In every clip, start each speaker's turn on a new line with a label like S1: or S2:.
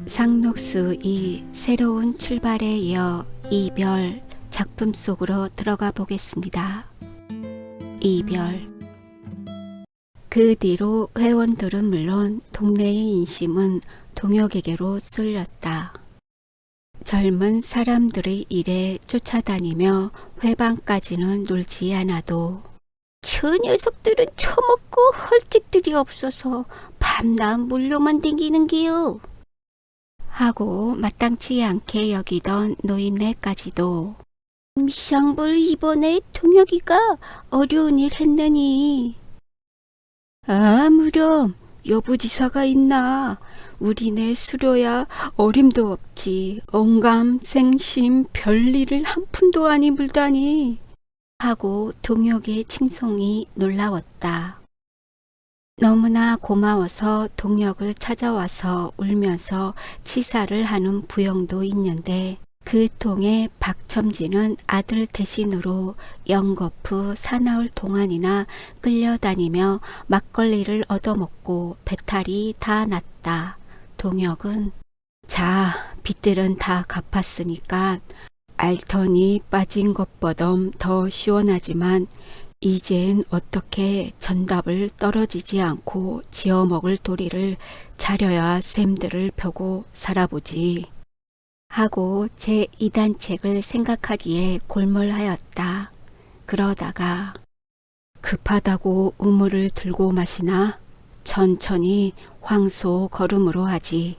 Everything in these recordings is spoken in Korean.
S1: 상록수의 새로운 출발에 이어 이별 작품 속으로 들어가 보겠습니다. 이별. 그 뒤로 회원들은 물론 동네의 인심은 동혁에게로 쏠렸다. 젊은 사람들의 일에 쫓아다니며 회방까지는 놀지 않아도 저 녀석들은 처먹고 헐 짓들이 없어서 밤낮 물로만 댕기는 게요. 하고 마땅치 않게 여기던 노인네까지도 미상불 이번에 동혁이가 어려운 일 했느니. 아무렴 여부지사가 있나. 우리네 수료야 어림도 없지. 언감 생심 별일을 한 푼도 아니 물다니. 하고 동혁의 칭송이 놀라웠다. 너무나 고마워서 동혁을 찾아와서 울면서 치사를 하는 부영도 있는데 그 통에 박첨지는 아들 대신으로 영거푸 사나울 동안이나 끌려다니며 막걸리를 얻어먹고 배탈이 다 났다. 동혁은 자, 빚들은 다 갚았으니까 알턴이 빠진 것보담 더 시원하지만 이젠 어떻게 전답을 떨어지지 않고 지어먹을 도리를 차려야 샘들을 펴고 살아보지. 하고 제 2단책을 생각하기에 골몰하였다. 그러다가 급하다고 우물을 들고 마시나? 천천히 황소 걸음으로 하지.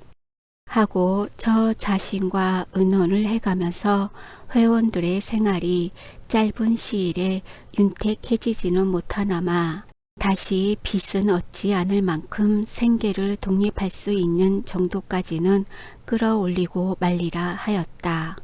S1: 하고 저 자신과 의논을 해가면서 회원들의 생활이 짧은 시일에 윤택해지지는 못하나마 다시 빚은 얻지 않을 만큼 생계를 독립할 수 있는 정도까지는 끌어올리고 말리라 하였다.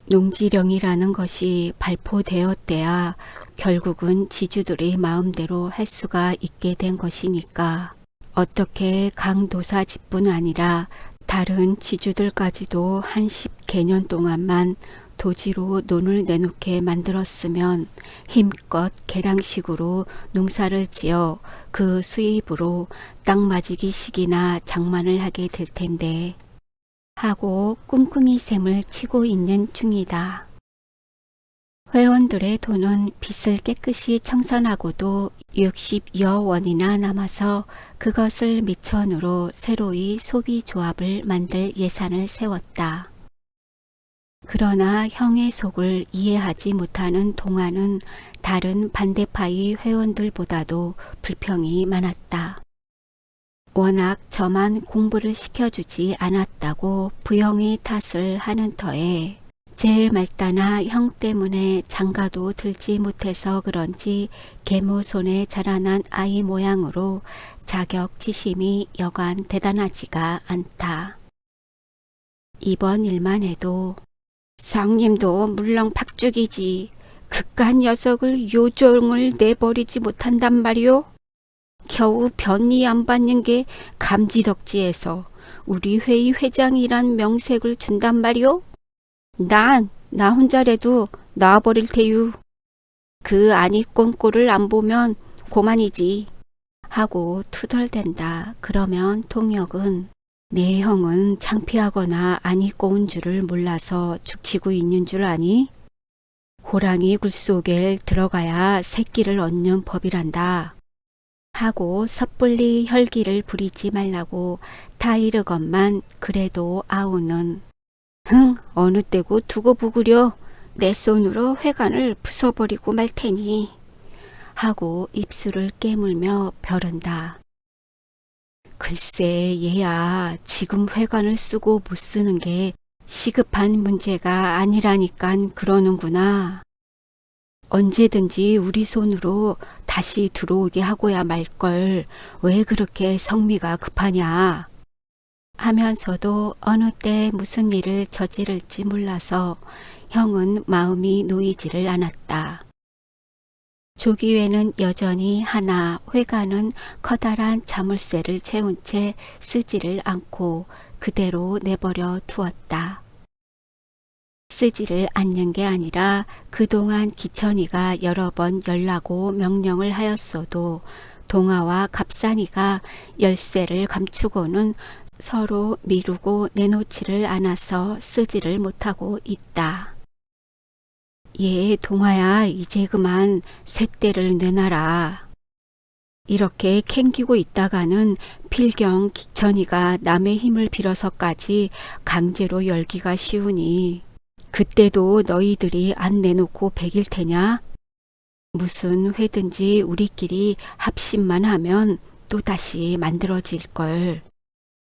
S1: 농지령이라는 것이 발표되었대야 결국은 지주들의 마음대로 할 수가 있게 된 것이니까 어떻게 강도사 집뿐 아니라 다른 지주들까지도 한 10개년 동안만 도지로 논을 내놓게 만들었으면 힘껏 계량식으로 농사를 지어 그 수입으로 땅맞이기식이나 장만을 하게 될 텐데 하고 꿍꿍이 셈을 치고 있는 중이다. 회원들의 돈은 빚을 깨끗이 청산하고도 60여 원이나 남아서 그것을 미천으로 새로이 소비조합을 만들 예산을 세웠다. 그러나 형의 속을 이해하지 못하는 동화는 다른 반대파의 회원들보다도 불평이 많았다. 워낙 저만 공부를 시켜주지 않았다고 부영의 탓을 하는 터에 제 말따나 형 때문에 장가도 들지 못해서 그런지 계모 손에 자라난 아이 모양으로 자격지심이 여간 대단하지가 않다. 이번 일만 해도 상님도 물렁 팍죽이지 그깟 녀석을 요정을 내버리지 못한단 말이오. 겨우 변이 안 받는 게 감지덕지에서 우리 회의 회장이란 명색을 준단 말이오. 나 혼자라도 놔버릴 테유. 그 아니 꼼꼴을 안 보면 고만이지. 하고 투덜댄다. 그러면 동혁은 내 형은 창피하거나 안 입고 온 줄을 몰라서 죽치고 있는 줄 아니? 호랑이 굴속에 들어가야 새끼를 얻는 법이란다. 하고 섣불리 혈기를 부리지 말라고 타이르건만 그래도 아우는 어느 때고 두고 부구려 내 손으로 회관을 부숴버리고 말 테니 하고 입술을 깨물며 벼른다. 글쎄 얘야 지금 회관을 쓰고 못 쓰는 게 시급한 문제가 아니라니깐 그러는구나. 언제든지 우리 손으로 다시 들어오게 하고야 말걸 왜 그렇게 성미가 급하냐. 하면서도 어느 때 무슨 일을 저지를지 몰라서 형은 마음이 놓이지를 않았다. 조기회는 여전히 하나 회관은 커다란 자물쇠를 채운 채 쓰지를 않고 그대로 내버려 두었다. 쓰지를 않는 게 아니라 그동안 기천이가 여러 번 열라고 명령을 하였어도 동아와 갑산이가 열쇠를 감추고는 서로 미루고 내놓지를 않아서 쓰지를 못하고 있다. 예, 동아야, 이제 그만 쇳대를 내놔라. 이렇게 캥기고 있다가는 필경 기천이가 남의 힘을 빌어서까지 강제로 열기가 쉬우니 그때도 너희들이 안 내놓고 배길 테냐? 무슨 회든지 우리끼리 합심만 하면 또다시 만들어질걸.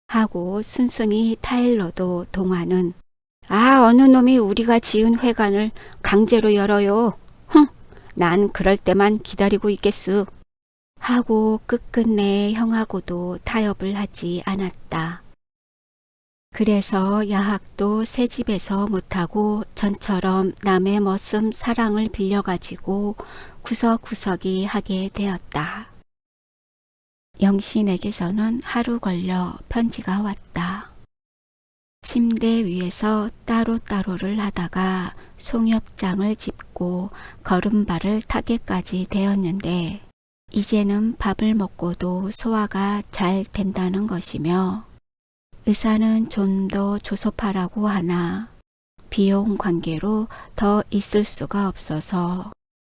S1: 하고 순순히 타일러도 동화는 어느 놈이 우리가 지은 회관을 강제로 열어요. 흥, 난 그럴 때만 기다리고 있겠수. 하고 끝끝내 형하고도 타협을 하지 않았다. 그래서 야학도 새 집에서 못하고 전처럼 남의 머슴 사랑을 빌려가지고 구석구석이 하게 되었다. 영신에게서는 하루 걸려 편지가 왔다. 침대 위에서 따로따로를 하다가 송엽장을 짚고 걸음발을 타게까지 되었는데 이제는 밥을 먹고도 소화가 잘 된다는 것이며 의사는 좀 더 조섭하라고 하나 비용 관계로 더 있을 수가 없어서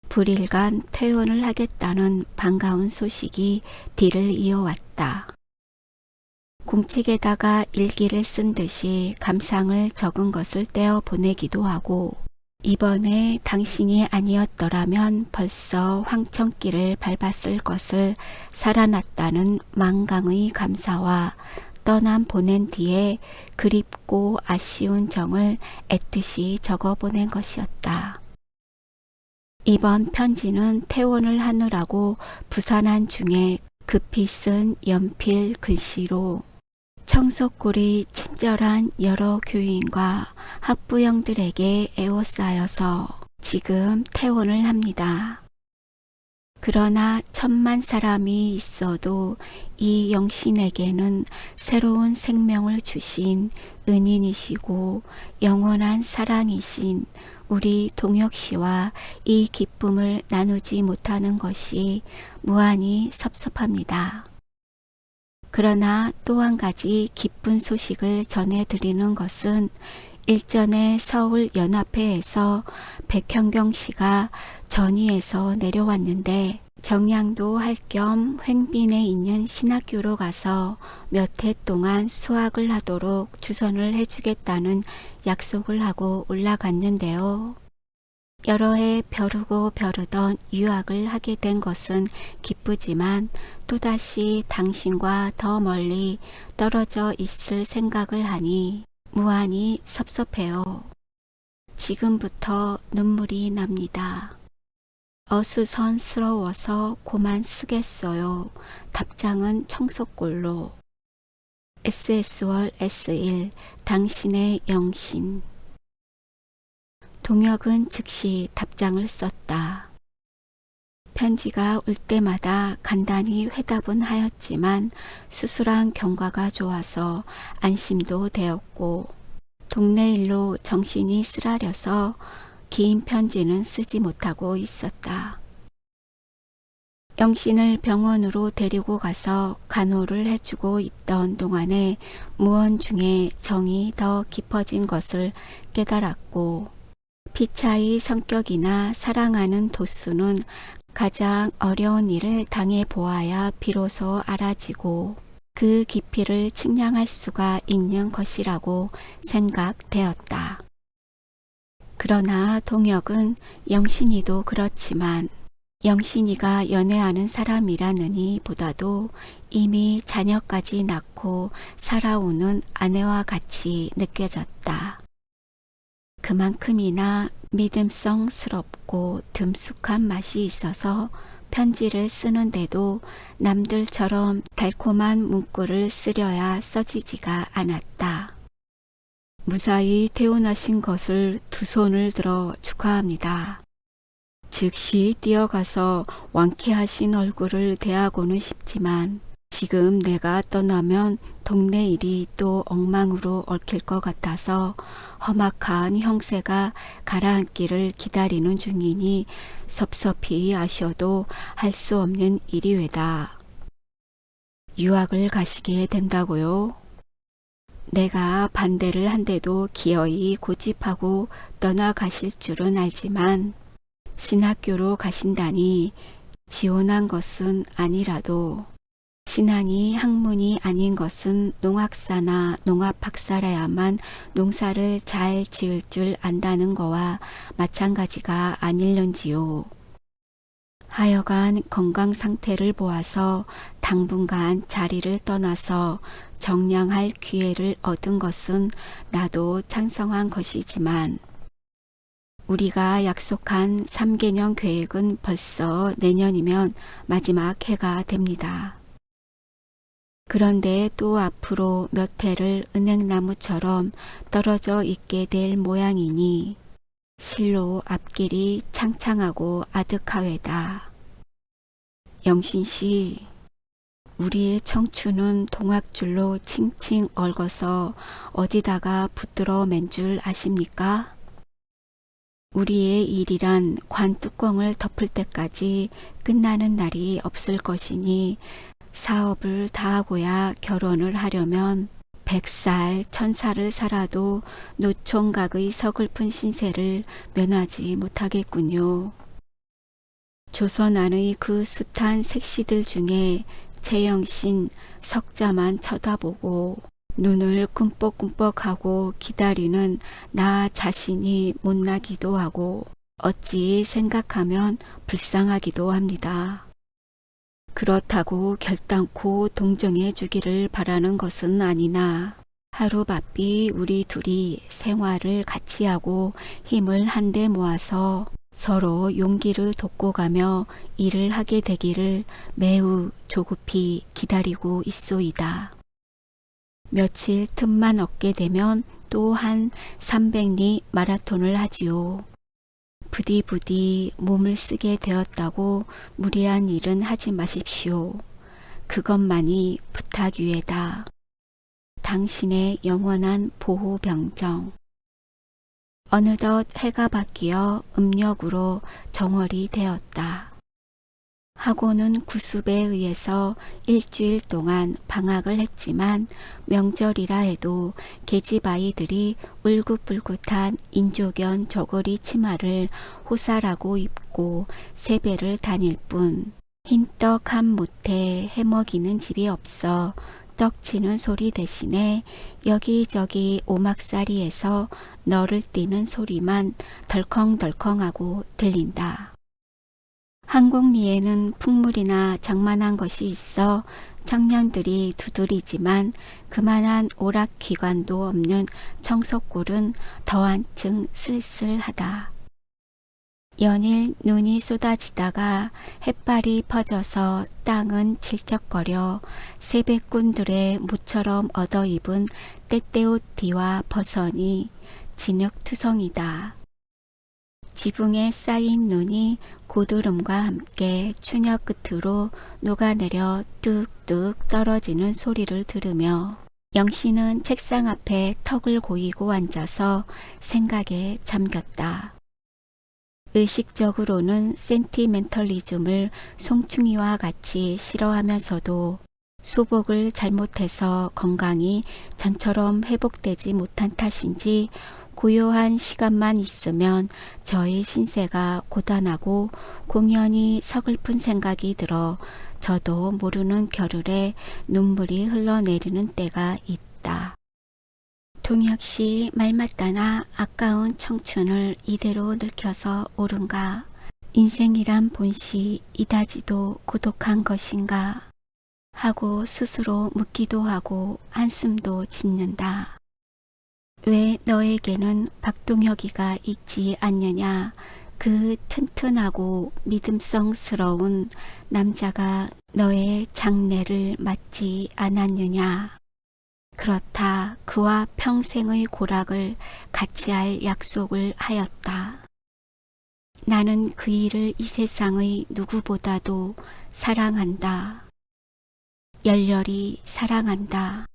S1: 불일간 퇴원을 하겠다는 반가운 소식이 뒤를 이어왔다. 공책에다가 일기를 쓴 듯이 감상을 적은 것을 떼어 보내기도 하고 이번에 당신이 아니었더라면 벌써 황천길을 밟았을 것을 살아났다는 만강의 감사와 떠남 보낸 뒤에 그립고 아쉬운 정을 애뜻이 적어보낸 것이었다. 이번 편지는 퇴원을 하느라고 부산한 중에 급히 쓴 연필 글씨로 청석골이 친절한 여러 교인과 학부형들에게 에워싸여서 지금 퇴원을 합니다. 그러나 천만 사람이 있어도 이 영신에게는 새로운 생명을 주신 은인이시고 영원한 사랑이신 우리 동혁 씨와 이 기쁨을 나누지 못하는 것이 무한히 섭섭합니다. 그러나 또 한 가지 기쁜 소식을 전해드리는 것은 일전에 서울연합회에서 백현경 씨가 전위에서 내려왔는데 정량도 할 겸 횡빈에 있는 신학교로 가서 몇 해 동안 수학을 하도록 주선을 해주겠다는 약속을 하고 올라갔는데요. 여러 해 벼르고 벼르던 유학을 하게 된 것은 기쁘지만 또다시 당신과 더 멀리 떨어져 있을 생각을 하니 무한히 섭섭해요. 지금부터 눈물이 납니다. 어수선스러워서 고만 쓰겠어요. 답장은 청석골로. SS월 S1 당신의 영신. 동혁은 즉시 답장을 썼다. 편지가 올 때마다 간단히 회답은 하였지만 수술한 경과가 좋아서 안심도 되었고 동네 일로 정신이 쓰라려서 긴 편지는 쓰지 못하고 있었다. 영신을 병원으로 데리고 가서 간호를 해주고 있던 동안에 무언 중에 정이 더 깊어진 것을 깨달았고 피차의 성격이나 사랑하는 도수는 가장 어려운 일을 당해보아야 비로소 알아지고 그 깊이를 측량할 수가 있는 것이라고 생각되었다. 그러나 동혁은 영신이도 그렇지만 영신이가 연애하는 사람이라느니 보다도 이미 자녀까지 낳고 살아오는 아내와 같이 느껴졌다. 그만큼이나 믿음성스럽고 듬숙한 맛이 있어서 편지를 쓰는데도 남들처럼 달콤한 문구를 쓰려야 써지지가 않았다. 무사히 퇴원하신 것을 두 손을 들어 축하합니다. 즉시 뛰어가서 완쾌하신 얼굴을 대하고는 싶지만 지금 내가 떠나면 동네 일이 또 엉망으로 얽힐 것 같아서 험악한 형세가 가라앉기를 기다리는 중이니 섭섭히 아셔도 할 수 없는 일이외다. 유학을 가시게 된다고요? 내가 반대를 한데도 기어이 고집하고 떠나가실 줄은 알지만 신학교로 가신다니 지원한 것은 아니라도 신앙이 학문이 아닌 것은 농학사나 농업박사라야만 농사를 잘 지을 줄 안다는 거와 마찬가지가 아닐런지요. 하여간 건강 상태를 보아서 당분간 자리를 떠나서 정량할 기회를 얻은 것은 나도 찬성한 것이지만 우리가 약속한 3개년 계획은 벌써 내년이면 마지막 해가 됩니다. 그런데 또 앞으로 몇 해를 은행나무처럼 떨어져 있게 될 모양이니 실로 앞길이 창창하고 아득하외다. 영신씨, 우리의 청춘은 동학줄로 칭칭 얽어서 어디다가 붙들어 맨 줄 아십니까? 우리의 일이란 관뚜껑을 덮을 때까지 끝나는 날이 없을 것이니 사업을 다하고야 결혼을 하려면 100살, 1000살을 살아도 노총각의 서글픈 신세를 면하지 못하겠군요. 조선 안의 그 숱한 색시들 중에 최영신 석자만 쳐다보고 눈을 꿈뻑꿈뻑하고 기다리는 나 자신이 못나기도 하고 어찌 생각하면 불쌍하기도 합니다. 그렇다고 결단코 동정해 주기를 바라는 것은 아니나 하루바삐 우리 둘이 생활을 같이 하고 힘을 한데 모아서 서로 용기를 돋궈가며 일을 하게 되기를 매우 조급히 기다리고 있소이다. 며칠 틈만 얻게 되면 또 한 300리 마라톤을 하지요. 부디부디 몸을 쓰게 되었다고 무리한 일은 하지 마십시오. 그것만이 부탁유예다. 당신의 영원한 보호병정. 어느덧 해가 바뀌어 음력으로 정월이 되었다. 학원은 구습에 의해서 일주일 동안 방학을 했지만 명절이라 해도 계집아이들이 울긋불긋한 인조견 저고리 치마를 호사라고 입고 세배를 다닐 뿐 흰떡 한 못에 해먹이는 집이 없어 떡치는 소리 대신에 여기저기 오막살이에서 너를 띠는 소리만 덜컹덜컹하고 들린다. 한곡리에는 풍물이나 장만한 것이 있어 청년들이 두드리지만 그만한 오락기관도 없는 청석골은 더 한층 쓸쓸하다. 연일 눈이 쏟아지다가 햇발이 퍼져서 땅은 질적거려 세뱃꾼들의 모처럼 얻어입은 때때옷 뒤와 버선이 진흙투성이다. 지붕에 쌓인 눈이 고드름과 함께 추녀 끝으로 녹아내려 뚝뚝 떨어지는 소리를 들으며 영신은 책상 앞에 턱을 고이고 앉아서 생각에 잠겼다. 의식적으로는 센티멘털리즘을 송충이와 같이 싫어하면서도 수복을 잘못해서 건강이 전처럼 회복되지 못한 탓인지 고요한 시간만 있으면 저의 신세가 고단하고 공연히 서글픈 생각이 들어 저도 모르는 겨를에 눈물이 흘러내리는 때가 있다. 동혁씨 말 맞다나 아까운 청춘을 이대로 늙혀서 옳은가? 인생이란 본시 이다지도 고독한 것인가? 하고 스스로 묻기도 하고 한숨도 짓는다. 왜 너에게는 박동혁이가 있지 않느냐? 그 튼튼하고 믿음성스러운 남자가 너의 장래를 맞지 않았느냐? 그렇다. 그와 평생의 고락을 같이 할 약속을 하였다. 나는 그 일을 이 세상의 누구보다도 사랑한다. 열렬히 사랑한다.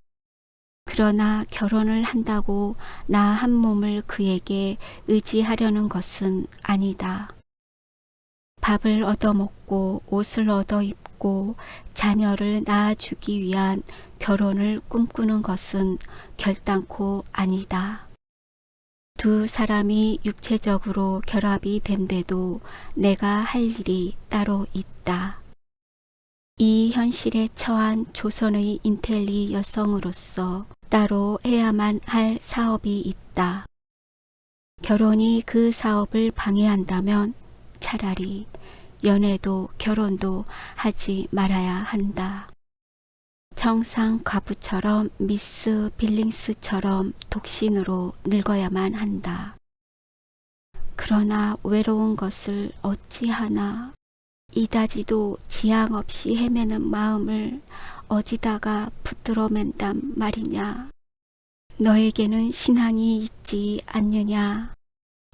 S1: 그러나 결혼을 한다고 나 한 몸을 그에게 의지하려는 것은 아니다. 밥을 얻어먹고 옷을 얻어입고 그리고 자녀를 낳아주기 위한 결혼을 꿈꾸는 것은 결단코 아니다. 두 사람이 육체적으로 결합이 된데도 내가 할 일이 따로 있다. 이 현실에 처한 조선의 인텔리 여성으로서 따로 해야만 할 사업이 있다. 결혼이 그 사업을 방해한다면 차라리 연애도 결혼도 하지 말아야 한다. 정상 과부처럼 미스 빌링스처럼 독신으로 늙어야만 한다. 그러나 외로운 것을 어찌하나. 이다지도 지향 없이 헤매는 마음을 어디다가 붙들어맨단 말이냐. 너에게는 신앙이 있지 않느냐.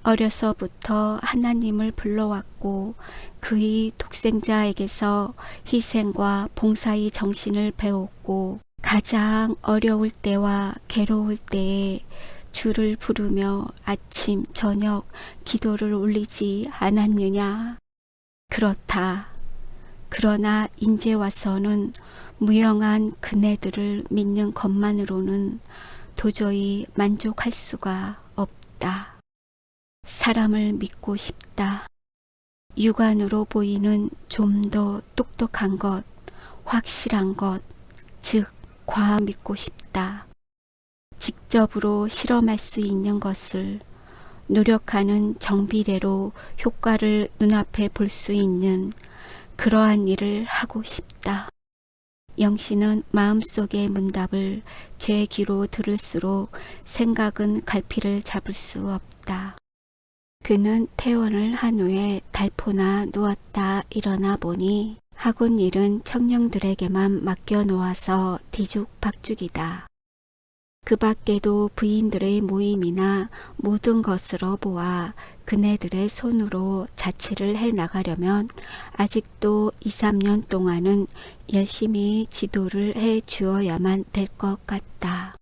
S1: 어려서부터 하나님을 불러왔고 그의 독생자에게서 희생과 봉사의 정신을 배웠고 가장 어려울 때와 괴로울 때에 주를 부르며 아침 저녁 기도를 올리지 않았느냐. 그렇다. 그러나 인제 와서는 무영한 그네들을 믿는 것만으로는 도저히 만족할 수가 없다. 사람을 믿고 싶다. 육안으로 보이는 좀 더 똑똑한 것, 확실한 것, 즉 과학 믿고 싶다. 직접으로 실험할 수 있는 것을 노력하는 정비례로 효과를 눈앞에 볼 수 있는 그러한 일을 하고 싶다. 영신은 마음속의 문답을 제 귀로 들을수록 생각은 갈피를 잡을 수 없다. 그는 퇴원을 한 후에 달포나 누웠다 일어나 보니 학원 일은 청년들에게만 맡겨놓아서 뒤죽박죽이다. 그 밖에도 부인들의 모임이나 모든 것으로 보아 그네들의 손으로 자취를 해나가려면 아직도 2, 3년 동안은 열심히 지도를 해 주어야만 될 것 같다.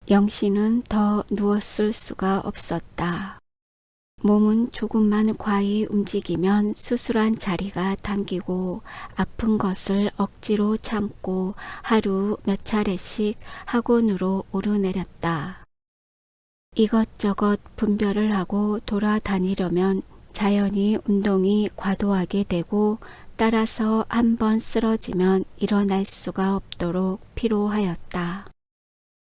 S1: 영신은 더 누웠을 수가 없었다. 몸은 조금만 과히 움직이면 수술한 자리가 당기고 아픈 것을 억지로 참고 하루 몇 차례씩 학원으로 오르내렸다. 이것저것 분별을 하고 돌아다니려면 자연히 운동이 과도하게 되고 따라서 한번 쓰러지면 일어날 수가 없도록 피로하였다.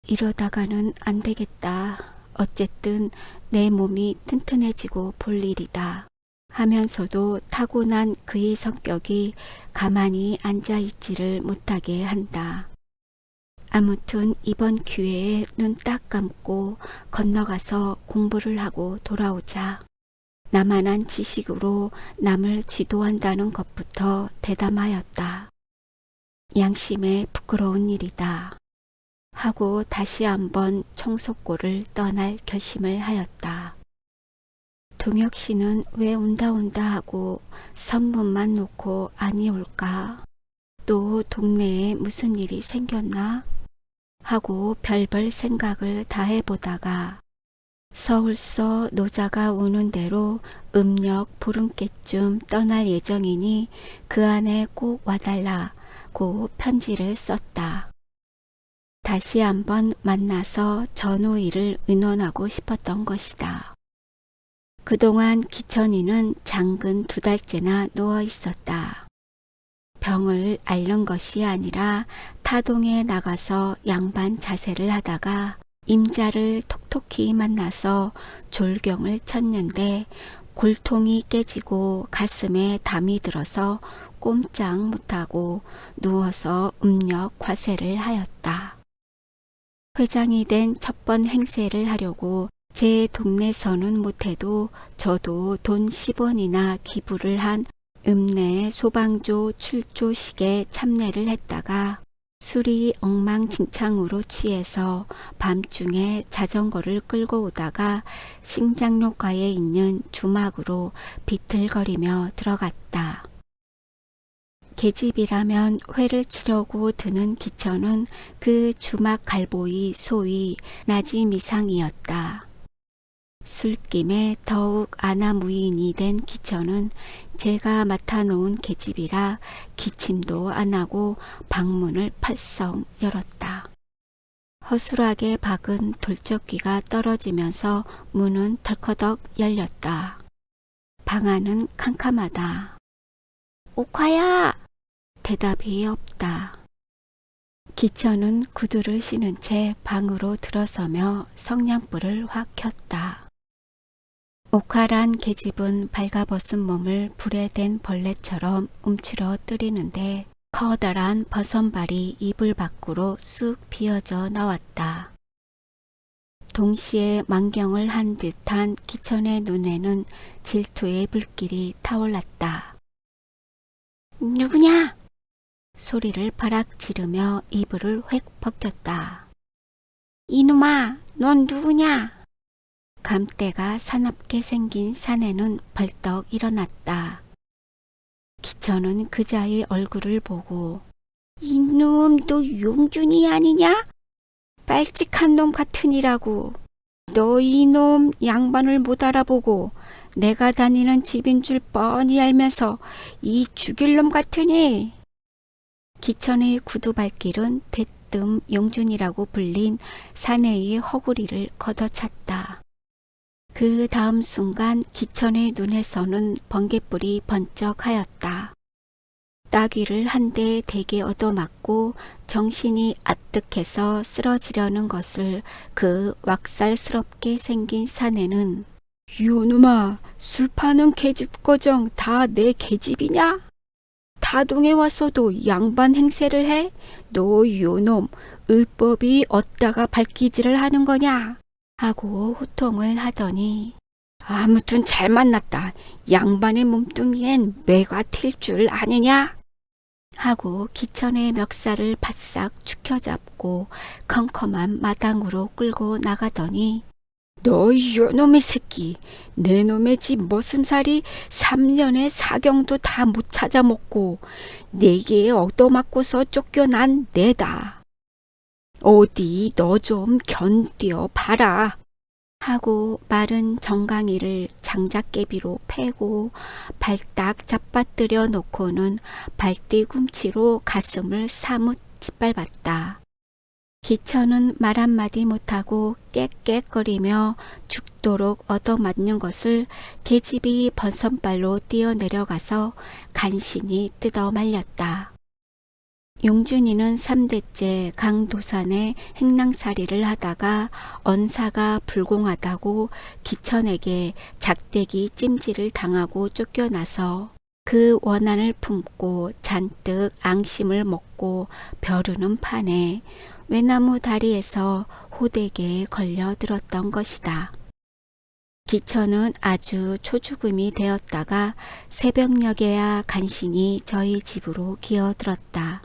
S1: 이러다가는 안 되겠다. 어쨌든 내 몸이 튼튼해지고 볼 일이다 하면서도 타고난 그의 성격이 가만히 앉아있지를 못하게 한다. 아무튼 이번 기회에 눈 딱 감고 건너가서 공부를 하고 돌아오자. 나만한 지식으로 남을 지도한다는 것부터 대담하였다. 양심에 부끄러운 일이다. 하고 다시 한번 청속고를 떠날 결심을 하였다. 동혁 씨는 왜 온다 하고 선문만 놓고 아니 올까? 또 동네에 무슨 일이 생겼나? 하고 별별 생각을 다 해보다가 서울서 노자가 오는 대로 음력 보름께쯤 떠날 예정이니 그 안에 꼭 와달라고 편지를 썼다. 다시 한번 만나서 전후 일을 의논하고 싶었던 것이다. 그동안 기천이는 장근 2달째나 누워 있었다. 병을 앓는 것이 아니라 타동에 나가서 양반 자세를 하다가 임자를 톡톡히 만나서 졸경을 쳤는데 골통이 깨지고 가슴에 담이 들어서 꼼짝 못하고 누워서 음력 과세를 하였다. 회장이 된 첫 번 행세를 하려고 제 동네서는 못해도 저도 돈 10원이나 기부를 한 읍내 소방조 출조식에 참례를 했다가 술이 엉망진창으로 취해서 밤중에 자전거를 끌고 오다가 신장로가에 있는 주막으로 비틀거리며 들어갔다. 계집이라면 회를 치려고 드는 기천은 그 주막 갈보이 소위 나지미상이었다. 술김에 더욱 아나무인이 된 기천은 제가 맡아놓은 계집이라 기침도 안 하고 방문을 팔썩 열었다. 허술하게 박은 돌적귀가 떨어지면서 문은 덜커덕 열렸다. 방 안은 캄캄하다. 옥화야! 대답이 없다. 기천은 구두를 신은 채 방으로 들어서며 성냥불을 확 켰다. 옥화란 계집은 발가벗은 몸을 불에 댄 벌레처럼 움츠러뜨리는데 커다란 버선발이 이불 밖으로 쑥 비어져 나왔다. 동시에 만경을 한 듯한 기천의 눈에는 질투의 불길이 타올랐다. 누구냐? 소리를 바락 지르며 이불을 획 벗겼다. 이놈아, 넌 누구냐? 감대가 사납게 생긴 사내는 벌떡 일어났다. 기천은 그자의 얼굴을 보고 이놈 너 용준이 아니냐? 빨찍한 놈 같으니라고. 너 이놈 양반을 못 알아보고 내가 다니는 집인 줄 뻔히 알면서 이 죽일 놈 같으니. 기천의 구두발길은 대뜸 용준이라고 불린 사내의 허구리를 걷어찼다. 그 다음 순간 기천의 눈에서는 번갯불이 번쩍하였다. 따귀를 한 대 대게 얻어맞고 정신이 아뜩해서 쓰러지려는 것을 그 왁살스럽게 생긴 사내는 요놈아, 술 파는 계집 거정 다 내 계집이냐? 다동에 와서도 양반 행세를 해? 너 요놈, 을법이 어디다가 발기질을 하는 거냐? 하고 호통을 하더니 아무튼 잘 만났다. 양반의 몸뚱이엔 매가 튈 줄 아느냐? 하고 기천의 멱살을 바싹 축혀잡고 컴컴한 마당으로 끌고 나가더니 너 요놈의 새끼, 내 놈의 집 머슴살이 3년의 사경도 다 못 찾아먹고 내게 얻어맞고서 쫓겨난 내다. 어디 너 좀 견뎌 봐라. 하고 마른 정강이를 장작개비로 패고 발딱 잡아뜨려 놓고는 발뒤꿈치로 가슴을 사뭇 짓밟았다. 기천은 말 한마디 못하고 깨깨거리며 죽도록 얻어맞는 것을 계집이 번선발로 뛰어내려가서 간신히 뜯어 말렸다. 용준이는 3대째 강도산에 행랑살이를 하다가 언사가 불공하다고 기천에게 작대기 찜질을 당하고 쫓겨나서 그 원한을 품고 잔뜩 앙심을 먹고 벼르는 판에 외나무 다리에서 호되게 걸려들었던 것이다. 기천은 아주 초죽음이 되었다가 새벽녘에야 간신히 저희 집으로 기어들었다.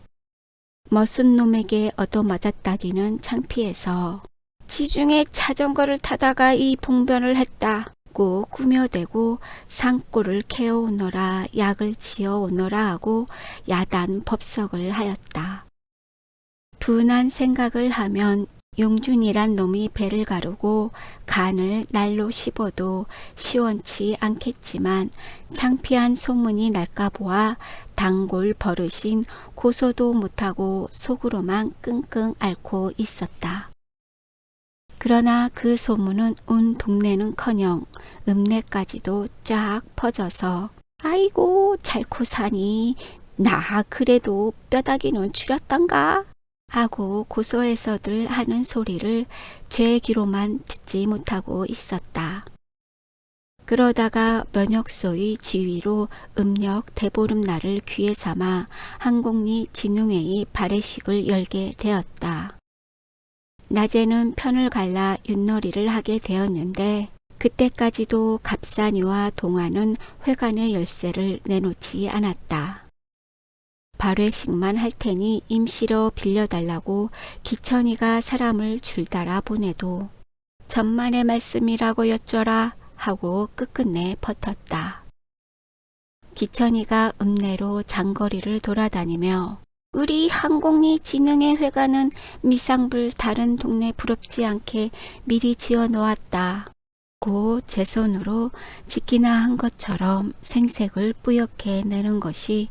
S1: 멋은 놈에게 얻어맞았다기는 창피해서 지중해 자전거를 타다가 이 봉변을 했다고 꾸며대고 산골을 캐어오너라 약을 지어오너라 하고 야단 법석을 하였다. 둔한 생각을 하면 용준이란 놈이 배를 가르고 간을 날로 씹어도 시원치 않겠지만 창피한 소문이 날까 보아 단골 버릇인 고소도 못하고 속으로만 끙끙 앓고 있었다. 그러나 그 소문은 온 동네는커녕 읍내까지도 쫙 퍼져서 아이고 잘코 사니 나 그래도 뼈다귀는 줄였던가 하고 고소해서들 하는 소리를 제 귀로만 듣지 못하고 있었다. 그러다가 면역소의 지휘로 음력 대보름날을 귀에 삼아 한곡리 진흥회의 발해식을 열게 되었다. 낮에는 편을 갈라 윷놀이를 하게 되었는데 그때까지도 갑산이와 동화는 회관의 열쇠를 내놓지 않았다. 발회식만 할 테니 임시로 빌려달라고 기천이가 사람을 줄달아 보내도 전만의 말씀이라고 여쭤라 하고 끝끝내 버텼다. 기천이가 읍내로 장거리를 돌아다니며 우리 한곡리 진흥회 회관은 미상불 다른 동네 부럽지 않게 미리 지어 놓았다. 곧 제 손으로 짓기나 한 것처럼 생색을 뿌옇게 내는 것이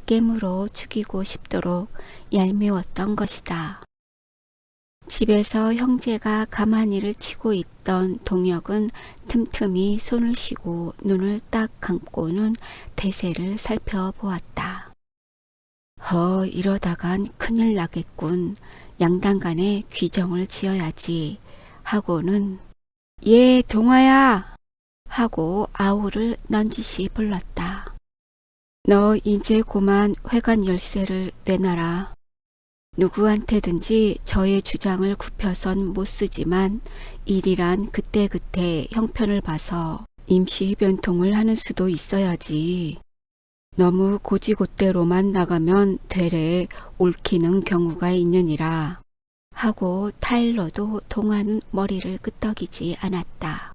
S1: 깨물어 죽이고 싶도록 얄미웠던 것이다. 집에서 형제가 가마니를 치고 있던 동혁은 틈틈이 손을 쉬고 눈을 딱 감고는 대세를 살펴보았다. 이러다간 큰일 나겠군. 양단간에 귀정을 지어야지 하고는 예, 동아야 하고 아우를 넌지시 불렀다. 너 이제 고만 회관 열쇠를 내놔라. 누구한테든지 저의 주장을 굽혀선 못 쓰지만 일이란 그때그때 형편을 봐서 임시 변통을 하는 수도 있어야지. 너무 고지곳대로만 나가면 되레 옳기는 경우가 있느니라 하고 타일러도 동아는 머리를 끄덕이지 않았다.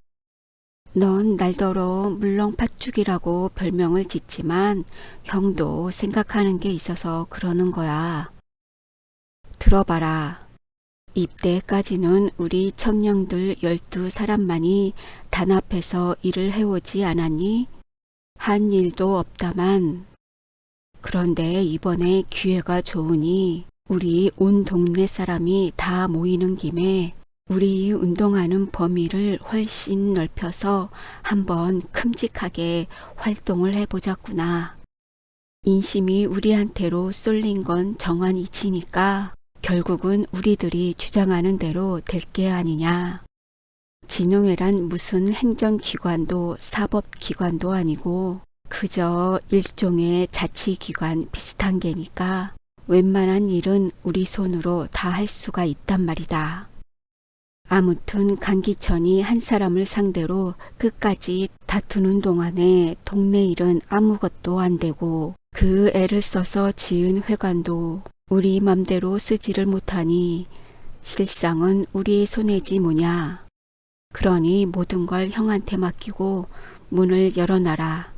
S1: 넌 날더러 물렁 팥죽이라고 별명을 짓지만 형도 생각하는 게 있어서 그러는 거야. 들어봐라. 입대까지는 우리 청년들 12사람만이 단합해서 일을 해오지 않았니? 한 일도 없다만. 그런데 이번에 기회가 좋으니 우리 온 동네 사람이 다 모이는 김에 우리 운동하는 범위를 훨씬 넓혀서 한번 큼직하게 활동을 해보자꾸나. 인심이 우리한테로 쏠린 건 정한 이치니까 결국은 우리들이 주장하는 대로 될 게 아니냐. 진흥회란 무슨 행정기관도 사법기관도 아니고 그저 일종의 자치기관 비슷한 게니까 웬만한 일은 우리 손으로 다 할 수가 있단 말이다. 아무튼 강기천이 한 사람을 상대로 끝까지 다투는 동안에 동네 일은 아무것도 안 되고 그 애를 써서 지은 회관도 우리 맘대로 쓰지를 못하니 실상은 우리의 손해지 뭐냐. 그러니 모든 걸 형한테 맡기고 문을 열어놔라.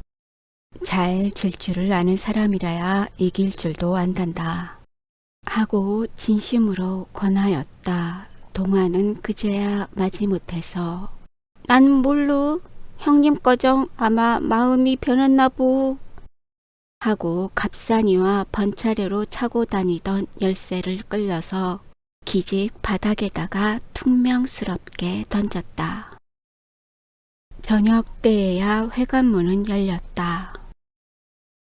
S1: 잘 질 줄을 아는 사람이라야 이길 줄도 안단다. 하고 진심으로 권하였다. 동아는 그제야 마지못해서 난 몰루. 형님 거정 아마 마음이 변했나 보. 하고 갑산이와 번차례로 차고 다니던 열쇠를 끌려서 기직 바닥에다가 퉁명스럽게 던졌다. 저녁 때에야 회관문은 열렸다.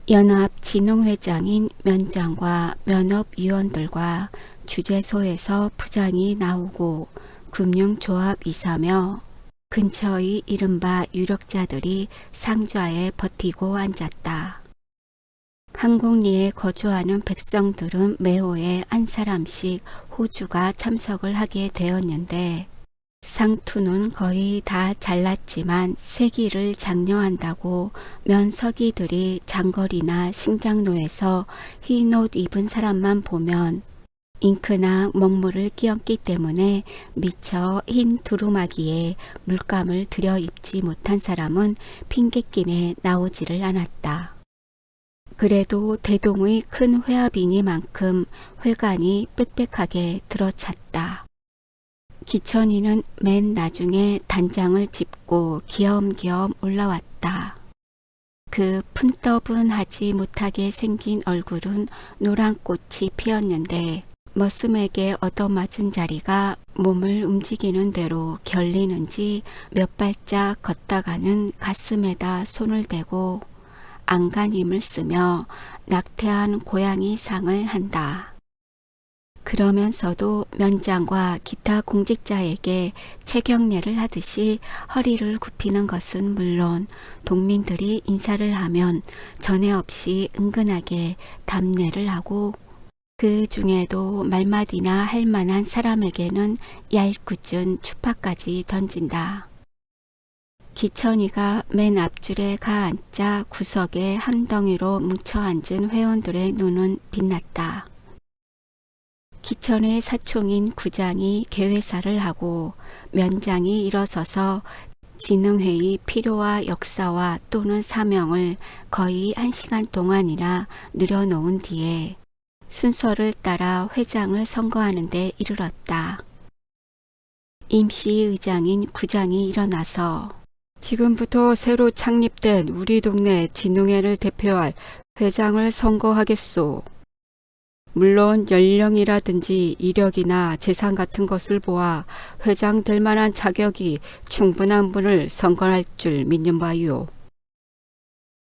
S1: 연합진흥회장인 면장과 면업위원들과 주재소에서 부장이 나오고 금융조합 이사며 근처의 이른바 유력자들이 상좌에 버티고 앉았다. 한국리에 거주하는 백성들은 매호에 한 사람씩 호주가 참석을 하게 되었는데 상투는 거의 다 잘랐지만 세기를 장려한다고 면서기들이 장거리나 신장로에서 흰 옷 입은 사람만 보면 잉크나 먹물을 끼얹기 때문에 미처 흰 두루마기에 물감을 들여 입지 못한 사람은 핑곗김에 나오지를 않았다. 그래도 대동의 큰 회합이니만큼 회관이 빽빽하게 들어찼다. 기천이는 맨 나중에 단장을 짚고 귀염귀염 올라왔다. 그 푼떠분하지 못하게 생긴 얼굴은 노란 꽃이 피었는데 머슴에게 얻어맞은 자리가 몸을 움직이는 대로 결리는지 몇 발짝 걷다가는 가슴에다 손을 대고 안간힘을 쓰며 낙태한 고양이 상을 한다. 그러면서도 면장과 기타 공직자에게 체경례를 하듯이 허리를 굽히는 것은 물론 동민들이 인사를 하면 전에 없이 은근하게 답례를 하고 그 중에도 말마디나 할 만한 사람에게는 얄궂은 추파까지 던진다. 기천이가 맨 앞줄에 가앉자 구석에 한 덩이로 뭉쳐앉은 회원들의 눈은 빛났다. 기천의 사총인 구장이 개회사를 하고 면장이 일어서서 진흥회의 필요와 역사와 또는 사명을 거의 1시간 동안이나 늘여놓은 뒤에 순서를 따라 회장을 선거하는 데 이르렀다. 임시의장인 구장이 일어나서
S2: 지금부터 새로 창립된 우리 동네 진흥회를 대표할 회장을 선거하겠소. 물론 연령이라든지 이력이나 재산 같은 것을 보아 회장 될 만한 자격이 충분한 분을 선거할 줄 믿는 바요.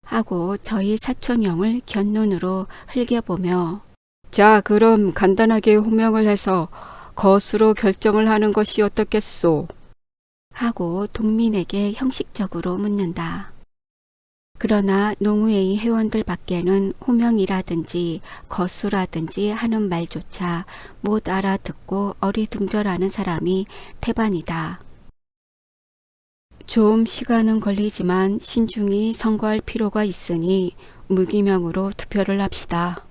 S1: 하고 저희 사촌형을 곁눈으로 흘겨보며
S2: 자, 그럼 간단하게 호명을 해서 것으로 결정을 하는 것이 어떻겠소?
S1: 하고 동민에게 형식적으로 묻는다. 그러나 농우회의 회원들 밖에는 호명이라든지 거수라든지 하는 말조차 못 알아듣고 어리둥절하는 사람이 태반이다.
S2: 좀 시간은 걸리지만 신중히 선거할 필요가 있으니 무기명으로 투표를 합시다.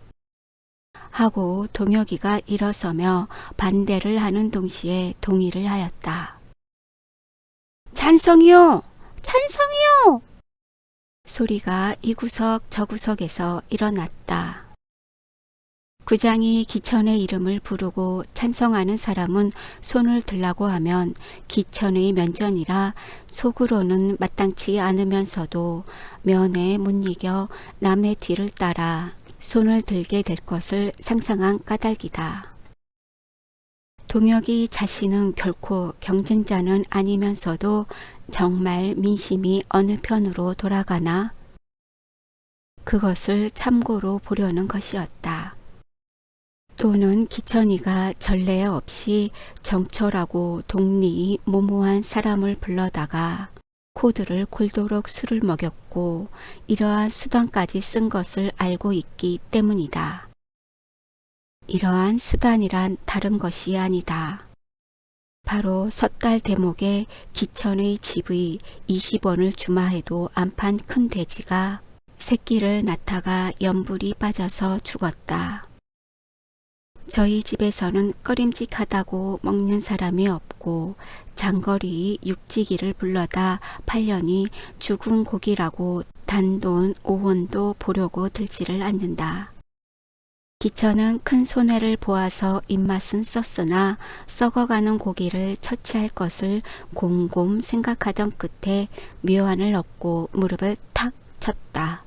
S1: 하고 동혁이가 일어서며 반대를 하는 동시에 동의를 하였다. 찬성이요! 찬성이요! 소리가 이 구석 저 구석에서 일어났다. 구장이 기천의 이름을 부르고 찬성하는 사람은 손을 들라고 하면 기천의 면전이라 속으로는 마땅치 않으면서도 면에 못 이겨 남의 뒤를 따라 손을 들게 될 것을 상상한 까닭이다. 동혁이 자신은 결코 경쟁자는 아니면서도 정말 민심이 어느 편으로 돌아가나? 그것을 참고로 보려는 것이었다. 또는 기천이가 전례 없이 정철하고 독리히 모모한 사람을 불러다가 코드를 골도록 술을 먹였고 이러한 수단까지 쓴 것을 알고 있기 때문이다. 이러한 수단이란 다른 것이 아니다. 바로 섣달 대목에 기천의 집의 20원을 주마해도 안 판 큰 돼지가 새끼를 낳다가 연불이 빠져서 죽었다. 저희 집에서는 꺼림직하다고 먹는 사람이 없고 장거리 육지기를 불러다 팔려니 죽은 고기라고 단돈 5원도 보려고 들지를 않는다. 기천은 큰 손해를 보아서 입맛은 썼으나 썩어가는 고기를 처치할 것을 곰곰 생각하던 끝에 묘안을 얻고 무릎을 탁 쳤다.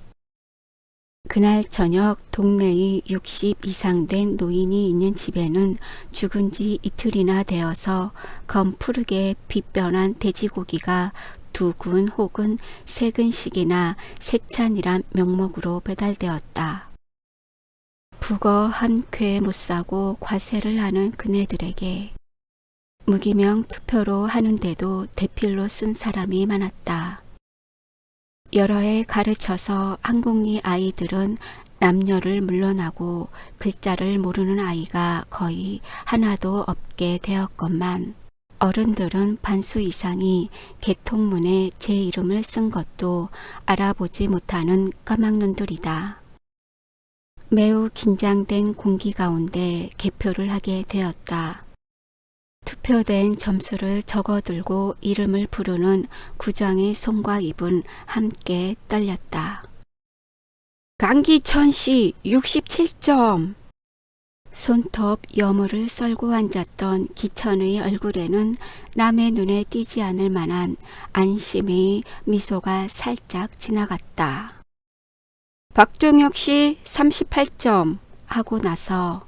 S1: 그날 저녁 동네의 60 이상 된 노인이 있는 집에는 죽은 지 이틀이나 되어서 검푸르게 빛변한 돼지고기가 2근 혹은 3근씩이나 세찬이란 명목으로 배달되었다. 북어 한 쾌 못 사고 과세를 하는 그네들에게 무기명 투표로 하는데도 대필로 쓴 사람이 많았다. 여러 해 가르쳐서 한국리 아이들은 남녀를 물러나고 글자를 모르는 아이가 거의 하나도 없게 되었건만 어른들은 반수 이상이 개통문에 제 이름을 쓴 것도 알아보지 못하는 까막눈들이다. 매우 긴장된 공기 가운데 개표를 하게 되었다. 투표된 점수를 적어들고 이름을 부르는 구장의 손과 입은 함께 떨렸다. 강기천 씨 67점. 손톱 여물을 썰고 앉았던 기천의 얼굴에는 남의 눈에 띄지 않을 만한 안심의 미소가 살짝 지나갔다. 박동혁 씨 38점 하고 나서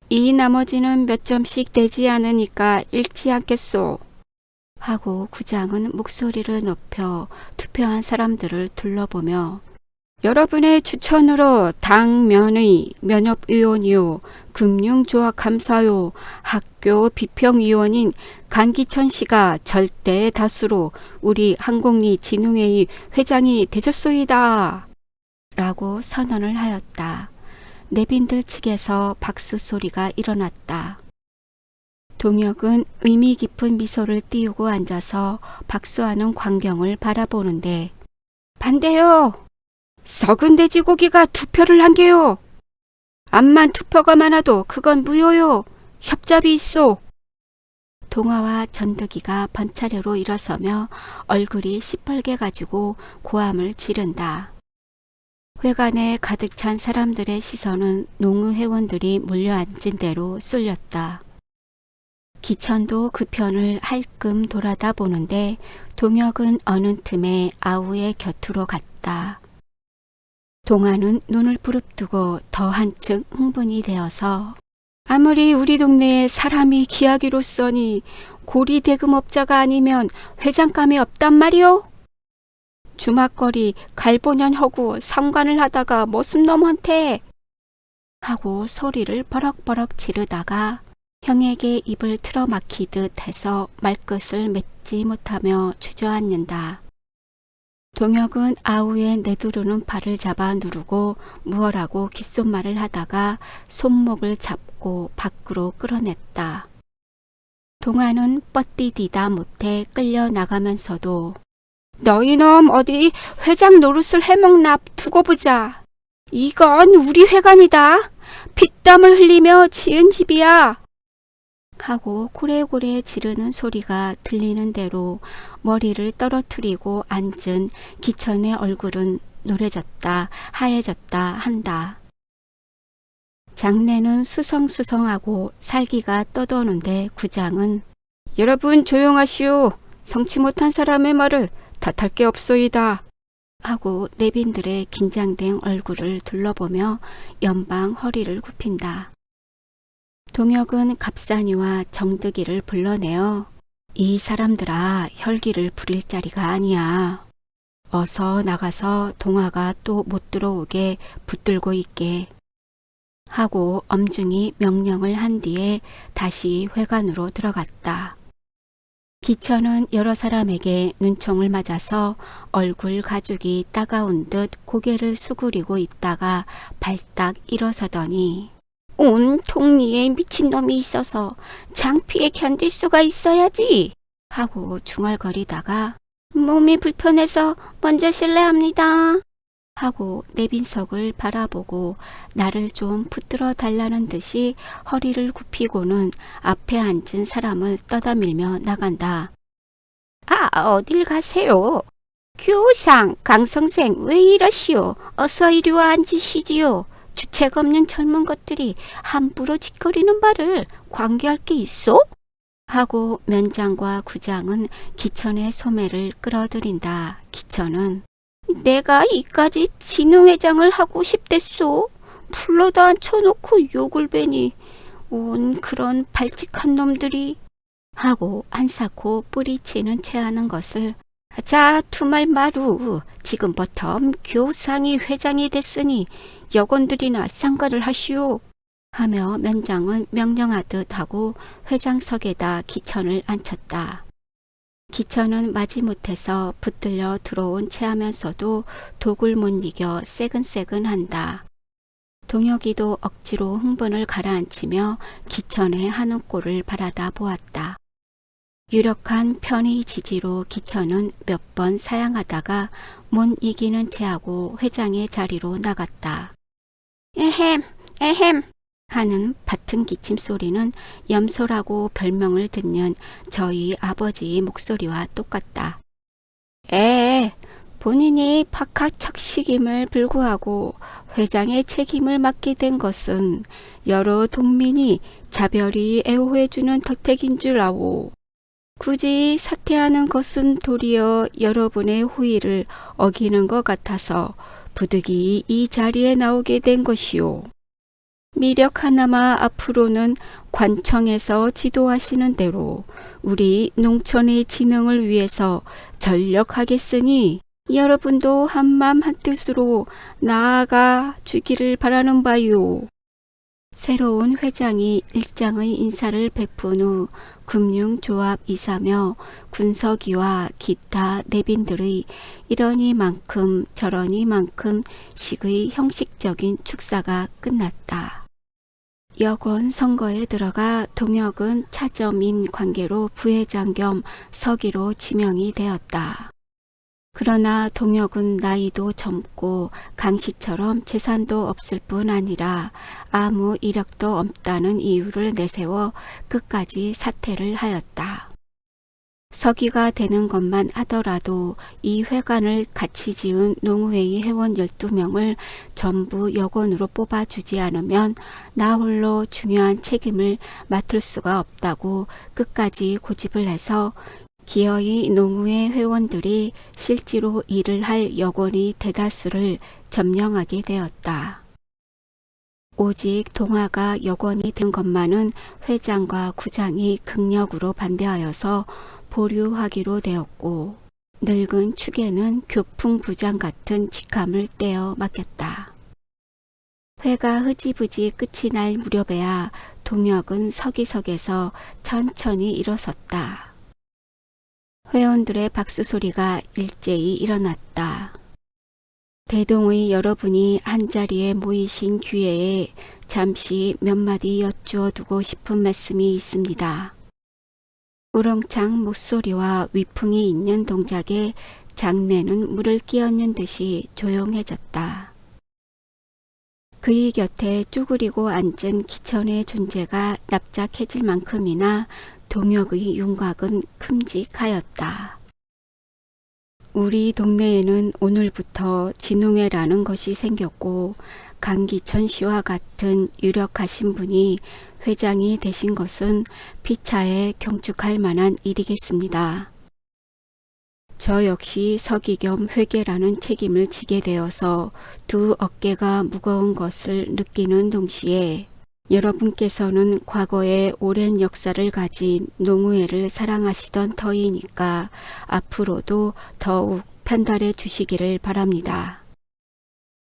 S1: 이 나머지는 몇 점씩 되지 않으니까 읽지 않겠소. 하고 구장은 목소리를 높여 투표한 사람들을 둘러보며 여러분의 추천으로 당면의 면협위원이요, 금융조합감사요, 학교 비평위원인 강기천 씨가 절대 다수로 우리 한국리 진흥회의 회장이 되셨소이다. 라고 선언을 하였다. 내빈들 측에서 박수 소리가 일어났다. 동혁은 의미 깊은 미소를 띄우고 앉아서 박수하는 광경을 바라보는데 반대요. 썩은 돼지고기가 투표를 한 게요. 암만 투표가 많아도 그건 무효요. 협잡이 있소. 동화와 전득이가 번차례로 일어서며 얼굴이 시뻘게 가지고 고함을 지른다. 회관에 가득 찬 사람들의 시선은 농우 회원들이 몰려앉은 대로 쏠렸다. 기천도 그 편을 할끔 돌아다 보는데 동혁은 어느 틈에 아우의 곁으로 갔다. 동화는 눈을 부릅뜨고 더 한층 흥분이 되어서 아무리 우리 동네에 사람이 귀하기로써니 고리 대금업자가 아니면 회장감이 없단 말이오? 주막거리 갈보년 허구 상관을 하다가 머슴놈한테 하고 소리를 버럭버럭 지르다가 형에게 입을 틀어막히듯 해서 말끝을 맺지 못하며 주저앉는다. 동혁은 아우의 내두르는 팔을 잡아 누르고 무얼하고 귓속말을 하다가 손목을 잡고 밖으로 끌어냈다. 동화는 뻗디디다 못해 끌려 나가면서도 너희놈 어디 회장 노릇을 해먹나 두고 보자. 이건 우리 회관이다. 피땀을 흘리며 지은 집이야. 하고 고래고래 지르는 소리가 들리는 대로 머리를 떨어뜨리고 앉은 기천의 얼굴은 노래졌다 하얘졌다 한다. 장내는 수성수성하고 살기가 떠도는데 구장은 여러분 조용하시오. 성치 못한 사람의 말을 탓할 게 없소이다. 하고 내빈들의 긴장된 얼굴을 둘러보며 연방 허리를 굽힌다. 동혁은 갑산이와 정득이를 불러내어 이 사람들아 혈기를 부릴 자리가 아니야. 어서 나가서 동화가 또 못 들어오게 붙들고 있게 하고 엄중히 명령을 한 뒤에 다시 회관으로 들어갔다. 기천은 여러 사람에게 눈총을 맞아서 얼굴 가죽이 따가운 듯 고개를 수그리고 있다가 발딱 일어서더니 온 통리에 미친놈이 있어서 창피에 견딜 수가 있어야지 하고 중얼거리다가 몸이 불편해서 먼저 실례합니다 하고 내빈석을 바라보고 나를 좀 붙들어 달라는 듯이 허리를 굽히고는 앞에 앉은 사람을 떠다밀며 나간다. 아, 어딜 가세요? 교상, 강성생 왜 이러시오? 어서 이리 와 앉으시지요. 주책 없는 젊은 것들이 함부로 짓거리는 바를 관계할 게 있어? 하고 면장과 구장은 기천의 소매를 끌어들인다. 기천은 내가 이까지 진흥회장을 하고 싶댔소. 불러다 앉혀놓고 욕을 베니 온 그런 발칙한 놈들이 하고 한사코 뿌리치는 체하는 것을 자 투말마루 지금부터 교상이 회장이 됐으니 여건들이나 상관을 하시오 하며 면장은 명령하듯 하고 회장석에다 기천을 앉혔다. 기천은 마지못해서 붙들려 들어온 체하면서도 독을 못 이겨 새근새근한다. 동혁이도 억지로 흥분을 가라앉히며 기천의 하는 꼴을 바라다 보았다. 유력한 편의 지지로 기천은 몇 번 사양하다가 못 이기는 체하고 회장의 자리로 나갔다. 에헴 에헴 하는 밭은 기침 소리는 염소라고 별명을 듣는 저희 아버지의 목소리와 똑같다. 본인이 박하척식임을 불구하고 회장의 책임을 맡게 된 것은 여러 동민이 자별히 애호해주는 덕택인 줄 아오. 굳이 사퇴하는 것은 도리어 여러분의 호의를 어기는 것 같아서 부득이 이 자리에 나오게 된 것이오. 미력 하나마 앞으로는 관청에서 지도하시는 대로 우리 농촌의 진흥을 위해서 전력하겠으니 여러분도 한맘 한뜻으로 나아가 주기를 바라는 바요. 새로운 회장이 일장의 인사를 베푼 후 금융조합 이사며 군서기와 기타 내빈들의 이러니만큼 저러니만큼 식의 형식적인 축사가 끝났다. 여권 선거에 들어가 동혁은 차점인 관계로 부회장 겸 서기로 지명이 되었다. 그러나 동혁은 나이도 젊고 강씨처럼 재산도 없을 뿐 아니라 아무 이력도 없다는 이유를 내세워 끝까지 사퇴를 하였다. 서기가 되는 것만 하더라도 이 회관을 같이 지은 농우회의 회원 12명을 전부 여권으로 뽑아주지 않으면 나 홀로 중요한 책임을 맡을 수가 없다고 끝까지 고집을 해서 기어이 농우회 회원들이 실제로 일을 할 여권이 대다수를 점령하게 되었다. 오직 동아가 여권이 된 것만은 회장과 구장이 극력으로 반대하여서 보류하기로 되었고 늙은 축에는 교풍부장 같은 직함을 떼어 맡겼다. 회가 흐지부지 끝이 날 무렵에야 동혁은 서기석에서 천천히 일어섰다. 회원들의 박수 소리가 일제히 일어났다. 대동의 여러분이 한자리에 모이신 기회에 잠시 몇 마디 여쭈어 두고 싶은 말씀이 있습니다. 우렁창 목소리와 위풍이 있는 동작에 장내는 물을 끼얹는 듯이 조용해졌다. 그의 곁에 쪼그리고 앉은 기천의 존재가 납작해질 만큼이나 동혁의 윤곽은 큼직하였다. 우리 동네에는 오늘부터 진흥회라는 것이 생겼고 강기천 씨와 같은 유력하신 분이 회장이 되신 것은 피차에 경축할 만한 일이겠습니다. 저 역시 서기 겸 회계라는 책임을 지게 되어서 두 어깨가 무거운 것을 느끼는 동시에 여러분께서는 과거에 오랜 역사를 가진 농우회를 사랑하시던 터이니까 앞으로도 더욱 편달해 주시기를 바랍니다.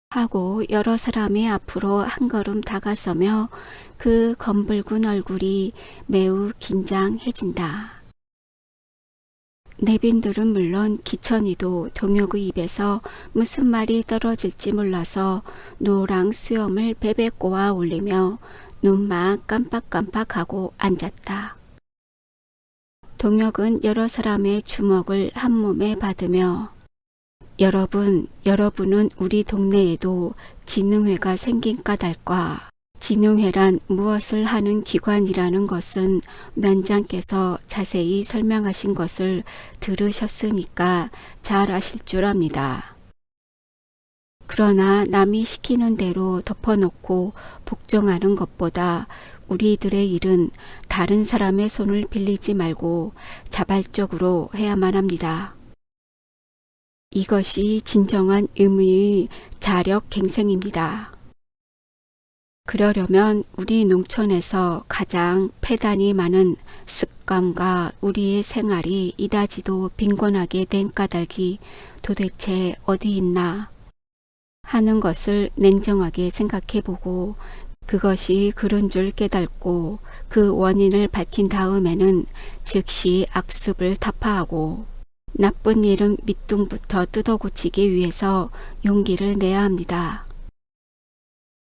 S1: 하고 여러 사람의 앞으로 한 걸음 다가서며 그 검붉은 얼굴이 매우 긴장해진다. 내빈들은 물론 기천이도 동혁의 입에서 무슨 말이 떨어질지 몰라서 노랑 수염을 베베 꼬아 올리며 눈만 깜빡깜빡하고 앉았다. 동혁은 여러 사람의 주먹을 한 몸에 받으며 여러분은 우리 동네에도 진흥회가 생긴 까닭과 진흥회란 무엇을 하는 기관이라는 것은 면장께서 자세히 설명하신 것을 들으셨으니까 잘 아실 줄 압니다. 그러나 남이 시키는 대로 덮어놓고 복종하는 것보다 우리들의 일은 다른 사람의 손을 빌리지 말고 자발적으로 해야만 합니다. 이것이 진정한 의미의 자력갱생입니다. 그러려면 우리 농촌에서 가장 폐단이 많은 습관과 우리의 생활이 이다지도 빈곤하게 된 까닭이 도대체 어디 있나 하는 것을 냉정하게 생각해보고 그것이 그런 줄 깨닫고 그 원인을 밝힌 다음에는 즉시 악습을 타파하고 나쁜 일은 밑둥부터 뜯어고치기 위해서 용기를 내야 합니다.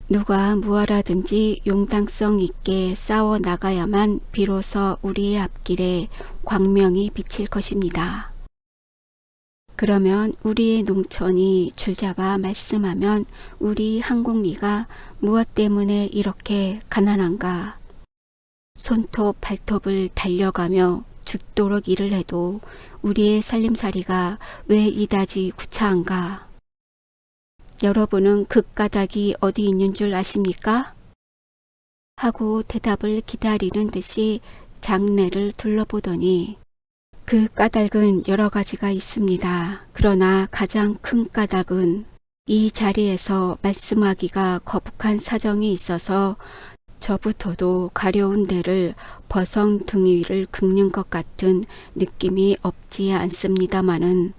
S1: 누가 무엇하든지 용당성 있게 싸워 나가야만 비로소 우리의 앞길에 광명이 비칠 것입니다. 그러면 우리의 농촌이 줄잡아 말씀하면 우리 한국리가 무엇 때문에 이렇게 가난한가? 손톱 발톱을 달려가며 죽도록 일을 해도 우리의 살림살이가 왜 이다지 구차한가? 여러분은 그 까닭이 어디 있는 줄 아십니까? 하고 대답을 기다리는 듯이 장내를 둘러보더니 그 까닭은 여러 가지가 있습니다. 그러나 가장 큰 까닭은 이 자리에서 말씀하기가 거북한 사정이 있어서 저부터도 가려운 데를 버성둥이 위를 긁는 것 같은 느낌이 없지 않습니다마는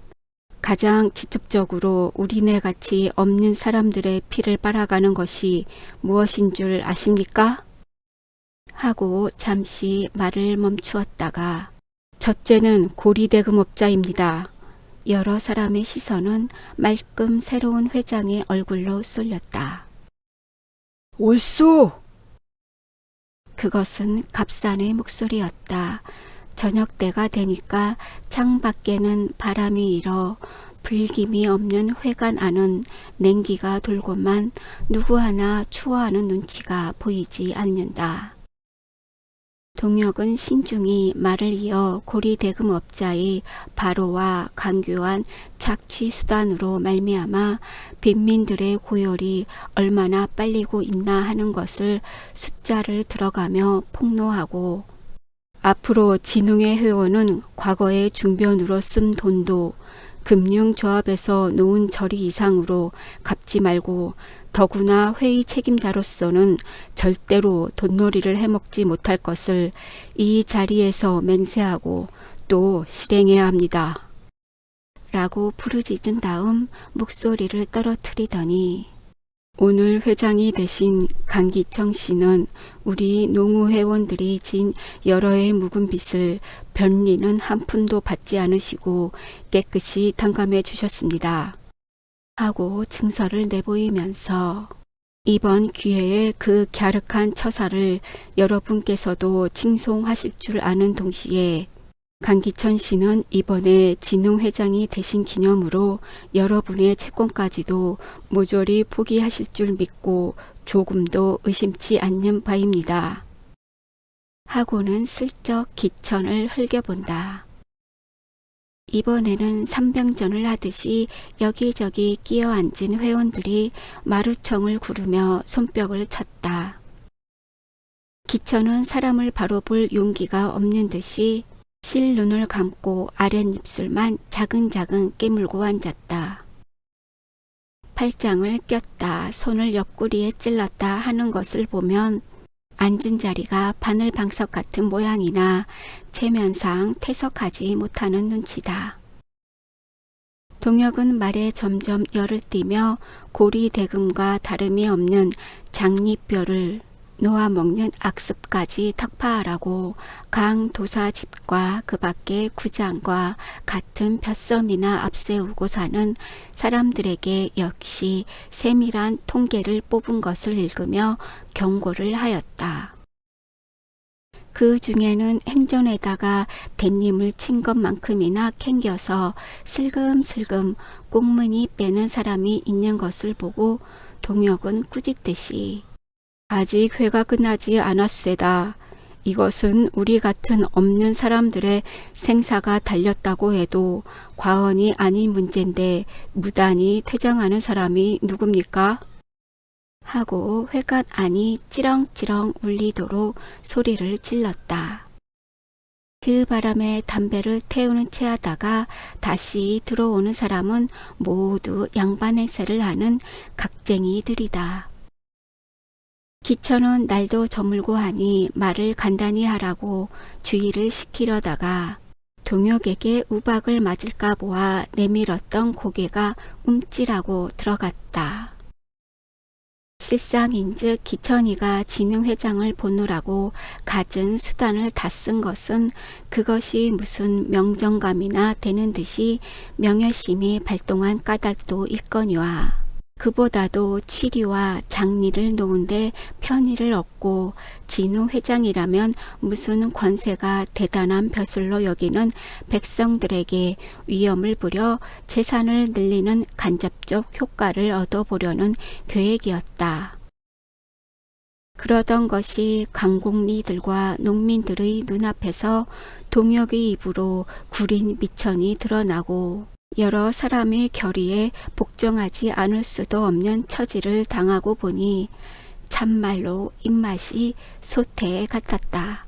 S1: 가장 직접적으로 우리네같이 없는 사람들의 피를 빨아가는 것이 무엇인 줄 아십니까? 하고 잠시 말을 멈추었다가 첫째는 고리대금업자입니다. 여러 사람의 시선은 말끔 새로운 회장의 얼굴로 쏠렸다.
S2: 옳소!
S1: 그것은 갑산의 목소리였다. 저녁 때가 되니까 창 밖에는 바람이 일어 불김이 없는 회관 안은 냉기가 돌고만 누구 하나 추워하는 눈치가 보이지 않는다. 동혁은 신중히 말을 이어 고리대금업자의 바로와 강교한 착취 수단으로 말미암아 빈민들의 고열이 얼마나 빨리고 있나 하는 것을 숫자를 들어가며 폭로하고, 앞으로 진흥회 회원은 과거의 중변으로 쓴 돈도 금융조합에서 놓은 저리 이상으로 갚지 말고, 더구나 회의 책임자로서는 절대로 돈놀이를 해먹지 못할 것을 이 자리에서 맹세하고 또 실행해야 합니다. 라고 부르짖은 다음 목소리를 떨어뜨리더니, 오늘 회장이 되신 강기청 씨는 우리 농우회원들이 진 여러 해 묵은 빚을 변리는 한 푼도 받지 않으시고 깨끗이 탕감해 주셨습니다. 하고 증서를 내보이면서, 이번 기회에 그 갸륵한 처사를 여러분께서도 칭송하실 줄 아는 동시에 강기천 씨는 이번에 진흥회장이 되신 기념으로 여러분의 채권까지도 모조리 포기하실 줄 믿고 조금도 의심치 않는 바입니다. 하고는 슬쩍 기천을 흘겨본다. 이번에는 삼병전을 하듯이 여기저기 끼어앉은 회원들이 마루청을 구르며 손뼉을 쳤다. 기천은 사람을 바로 볼 용기가 없는 듯이 실눈을 감고 아랫입술만 자근자근 깨물고 앉았다. 팔짱을 꼈다, 손을 옆구리에 찔렀다 하는 것을 보면 앉은 자리가 바늘방석 같은 모양이나 체면상 태석하지 못하는 눈치다. 동혁은 말에 점점 열을 띠며 고리대금과 다름이 없는 장리뼈를 놓아먹는 악습까지 턱파하라고 강도사 집과 그 밖의 구장과 같은 벼섬이나 앞세우고 사는 사람들에게 역시 세밀한 통계를 뽑은 것을 읽으며 경고를 하였다. 그 중에는 행전에다가 대님을 친 것만큼이나 캥겨서 슬금슬금 꽁무니 빼는 사람이 있는 것을 보고 동혁은 꾸짖듯이, 아직 회가 끝나지 않았세다. 이것은 우리 같은 없는 사람들의 생사가 달렸다고 해도 과언이 아닌 문제인데 무단히 퇴장하는 사람이 누굽니까? 하고 회관 안이 찌렁찌렁 울리도록 소리를 질렀다. 그 바람에 담배를 태우는 채 하다가 다시 들어오는 사람은 모두 양반행세를 하는 각쟁이들이다. 기천은 날도 저물고 하니 말을 간단히 하라고 주의를 시키려다가 동혁에게 우박을 맞을까 보아 내밀었던 고개가 움찔하고 들어갔다. 실상인즉 기천이가 진흥회장을 보느라고 갖은 수단을 다 쓴 것은 그것이 무슨 명정감이나 되는 듯이 명예심이 발동한 까닭도 있거니와, 그보다도 치리와 장리를 놓은데 편의를 얻고 진흥회장이라면 무슨 권세가 대단한 벼슬로 여기는 백성들에게 위엄을 부려 재산을 늘리는 간접적 효과를 얻어보려는 계획이었다. 그러던 것이 강공리들과 농민들의 눈앞에서 동혁의 입으로 구린 미천이 드러나고 여러 사람의 결의에 복종하지 않을 수도 없는 처지를 당하고 보니 참말로 입맛이 소태 같았다.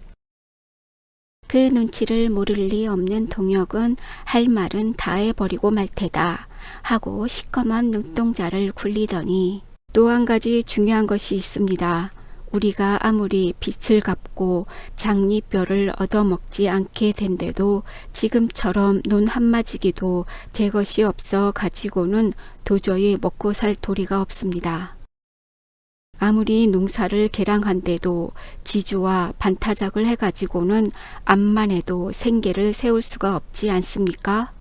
S1: 그 눈치를 모를 리 없는 동혁은 할 말은 다 해버리고 말 테다 하고 시커먼 눈동자를 굴리더니, 또 한 가지 중요한 것이 있습니다. 우리가 아무리 빚을 갚고 장리뼈를 얻어먹지 않게 된데도 지금처럼 논 한마지기도 제 것이 없어 가지고는 도저히 먹고 살 도리가 없습니다. 아무리 농사를 개량한데도 지주와 반타작을 해가지고는 암만 해도 생계를 세울 수가 없지 않습니까?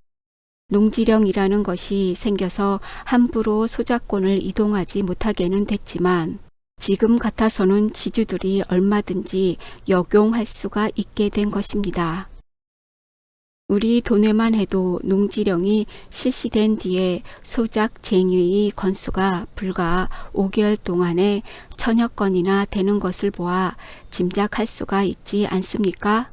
S1: 농지령이라는 것이 생겨서 함부로 소작권을 이동하지 못하게는 됐지만 지금 같아서는 지주들이 얼마든지 역용할 수가 있게 된 것입니다. 우리 동네만 해도 농지령이 실시된 뒤에 소작쟁이의 건수가 불과 5개월 동안에 1000여 건이나 되는 것을 보아 짐작할 수가 있지 않습니까?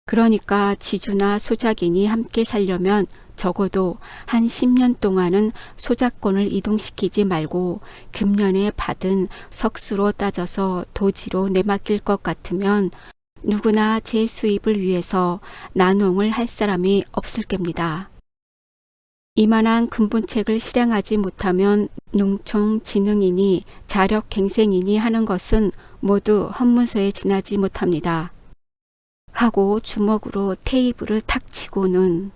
S1: 그러니까 지주나 소작인이 함께 살려면 적어도 한 10년 동안은 소작권을 이동시키지 말고 금년에 받은 석수로 따져서 도지로 내맡길 것 같으면 누구나 제 수입을 위해서 난홍을 할 사람이 없을 겁니다. 이만한 근본책을 실행하지 못하면 농촌진흥인이 자력갱생인이 하는 것은 모두 헛문서에 지나지 못합니다. 하고 주먹으로 테이블을 탁 치고는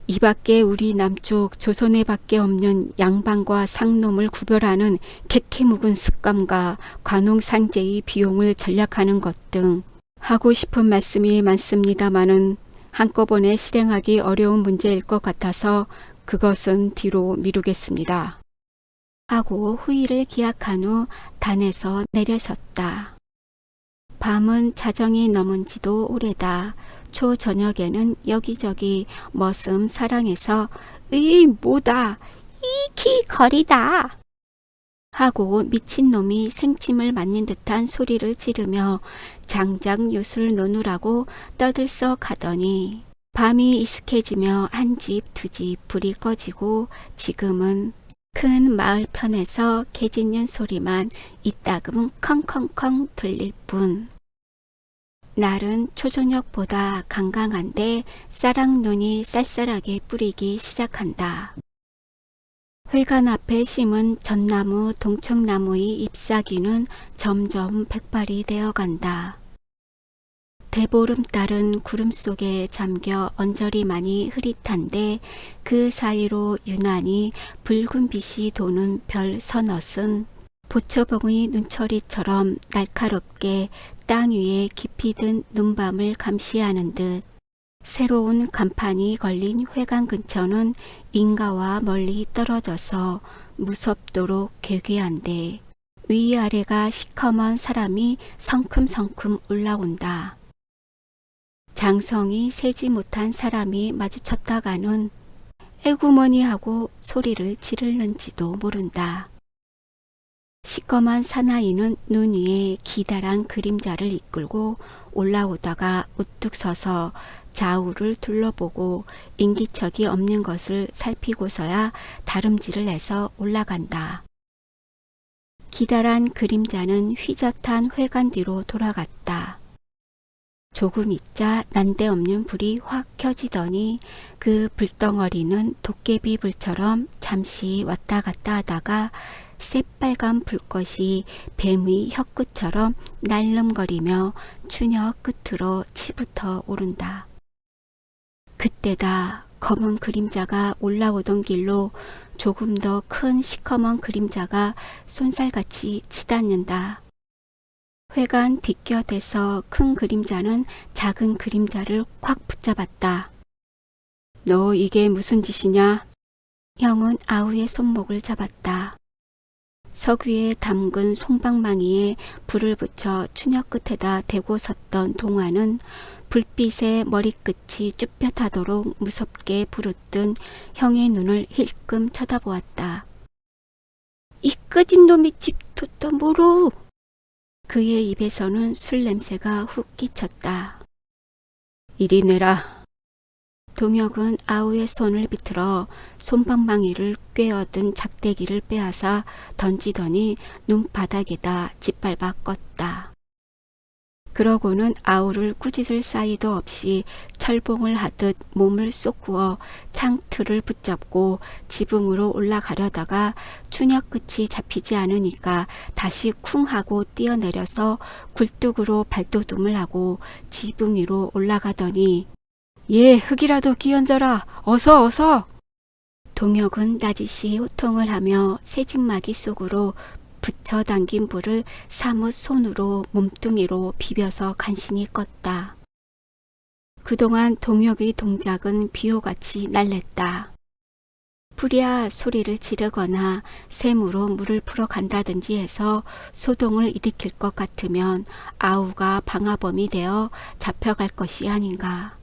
S1: 이 밖에 우리 남쪽 조선에 밖에 없는 양반과 상놈을 구별하는 캐캐 묵은 습관과 관홍상제의 비용을 전략하는 것 등 하고 싶은 말씀이 많습니다마는 한꺼번에 실행하기 어려운 문제일 것 같아서 그것은 뒤로 미루겠습니다. 하고 후일을 기약한 후 단에서 내려섰다. 밤은 자정이 넘은 지도 오래다. 초저녁에는 여기저기 머슴 사랑해서 으이 뭐다 이키 거리다 하고 미친놈이 생침을 맞는 듯한 소리를 지르며 장작 윷을 놓으라고 떠들썩 가더니 밤이 이슥해지며 한 집 두 집 불이 꺼지고 지금은 큰 마을편에서 개 짖는 소리만 이따금 컹컹컹 들릴 뿐. 날은 초저녁보다 강강한데 쌀랑눈이 쌀쌀하게 뿌리기 시작한다. 회관 앞에 심은 전나무, 동청나무의 잎사귀는 점점 백발이 되어간다. 대보름달은 구름 속에 잠겨 언저리만이 흐릿한데 그 사이로 유난히 붉은 빛이 도는 별 서넛은 보초봉의 눈처리처럼 날카롭게 땅 위에 깊이 든 눈밤을 감시하는 듯 새로운 간판이 걸린 회관 근처는 인가와 멀리 떨어져서 무섭도록 괴괴한데 위아래가 시커먼 사람이 성큼성큼 올라온다. 장성이 세지 못한 사람이 마주쳤다가는 에구머니 하고 소리를 지르는지도 모른다. 시꺼먼 사나이는 눈 위에 기다란 그림자를 이끌고 올라오다가 우뚝 서서 좌우를 둘러보고 인기척이 없는 것을 살피고서야 다름질을 해서 올라간다. 기다란 그림자는 휘젓한 회관 뒤로 돌아갔다. 조금 있자 난데없는 불이 확 켜지더니 그 불덩어리는 도깨비 불처럼 잠시 왔다 갔다 하다가 새빨간 불꽃이 뱀의 혀끝처럼 날름거리며 추녀 끝으로 치부터 오른다. 그때다 검은 그림자가 올라오던 길로 조금 더 큰 시커먼 그림자가 쏜살같이 치닫는다. 회관 뒷곁에서 큰 그림자는 작은 그림자를 콱 붙잡았다. 너 이게 무슨 짓이냐? 형은 아우의 손목을 잡았다. 석 위에 담근 송방망이에 불을 붙여 추녀 끝에다 대고 섰던 동화는 불빛에 머리끝이 쭈뼛하도록 무섭게 부르뜬 형의 눈을 힐끔 쳐다보았다. 이 끄진 놈이 집 뒀다 뭐로? 그의 입에서는 술 냄새가 훅 끼쳤다. 이리 내라. 동혁은 아우의 손을 비틀어 솜방망이를 꿰어든 작대기를 빼앗아 던지더니 눈바닥에다 짓밟아 껐다. 그러고는 아우를 꾸짖을 사이도 없이 철봉을 하듯 몸을 쏙 구어 창틀을 붙잡고 지붕으로 올라가려다가 추녀 끝이 잡히지 않으니까 다시 쿵 하고 뛰어내려서 굴뚝으로 발돋움을 하고 지붕 위로 올라가더니 예, 흙이라도 끼얹어라. 어서 어서. 동혁은 나짓이 호통을 하며 새집마기 속으로 붙여 당긴 불을 사뭇 손으로 몸뚱이로 비벼서 간신히 껐다. 그동안 동혁의 동작은 비호같이 날랬다. 불이야 소리를 지르거나 샘으로 물을 풀어 간다든지 해서 소동을 일으킬 것 같으면 아우가 방화범이 되어 잡혀갈 것이 아닌가.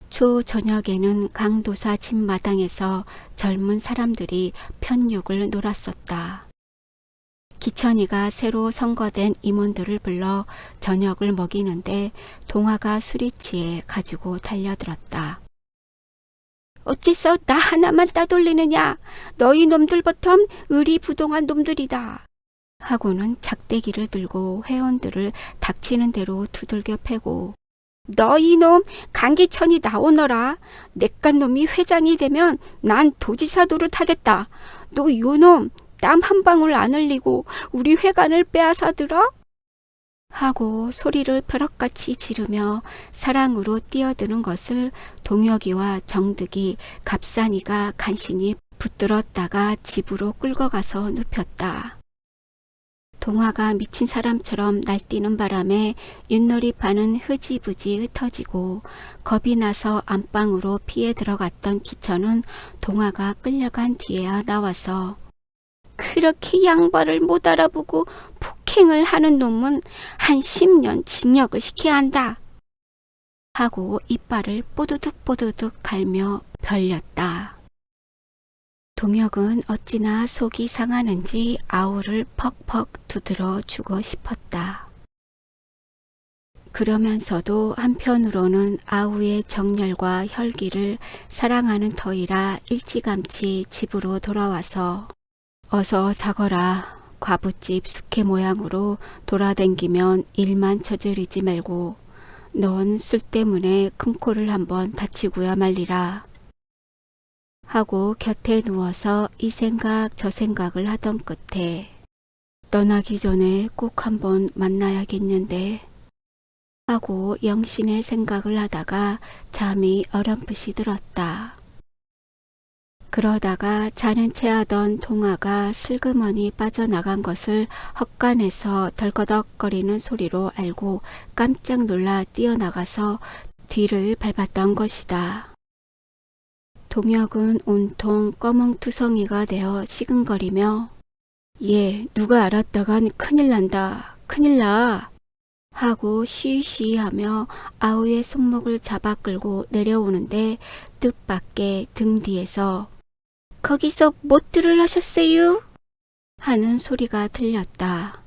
S1: 초저녁에는 강도사 집 마당에서 젊은 사람들이 편육을 놀았었다. 기천이가 새로 선거된 임원들을 불러 저녁을 먹이는데 동화가 술이 취해 가지고 달려들었다. 어째서 나 하나만 따돌리느냐? 너희 놈들 버텀 의리부동한 놈들이다. 하고는 작대기를 들고 회원들을 닥치는 대로 두들겨 패고, 너희 놈 강기천이 나오너라. 내깟 놈이 회장이 되면 난 도지사 노릇하겠다. 너 요놈 땀 한 방울 안 흘리고 우리 회관을 빼앗아 들어? 하고 소리를 벼락같이 지르며 사랑으로 뛰어드는 것을 동혁이와 정득이, 갑산이가 간신히 붙들었다가 집으로 끌고 가서 눕혔다. 동화가 미친 사람처럼 날뛰는 바람에 윷놀이판은 흐지부지 흩어지고 겁이 나서 안방으로 피해 들어갔던 기천은 동화가 끌려간 뒤에야 나와서, 그렇게 양발을 못 알아보고 폭행을 하는 놈은 한 10년 징역을 시켜야 한다. 하고 이빨을 뽀드득 갈며 벌렸다. 동혁은 어찌나 속이 상하는지 아우를 퍽퍽 두드러 주고 싶었다. 그러면서도 한편으로는 아우의 정열과 혈기를 사랑하는 터이라 일찌감치 집으로 돌아와서, 어서 자거라. 과부집 숙회 모양으로 돌아댕기면 일만 저지르지 말고 넌 술 때문에 큰 코를 한번 다치고야 말리라. 하고 곁에 누워서 이 생각 저 생각을 하던 끝에, 떠나기 전에 꼭 한번 만나야겠는데 하고 영신의 생각을 하다가 잠이 어렴풋이 들었다. 그러다가 자는 채 하던 동화가 슬그머니 빠져나간 것을 헛간에서 덜거덕거리는 소리로 알고 깜짝 놀라 뛰어나가서 뒤를 밟았던 것이다. 동혁은 온통 꺼멍투성이가 되어 시근거리며, 얘 누가 알았다간 큰일 난다. 큰일 나. 하고 쉬쉬하며 아우의 손목을 잡아 끌고 내려오는데 뜻밖의 등 뒤에서, 거기서 못들을 하셨어요? 하는 소리가 들렸다.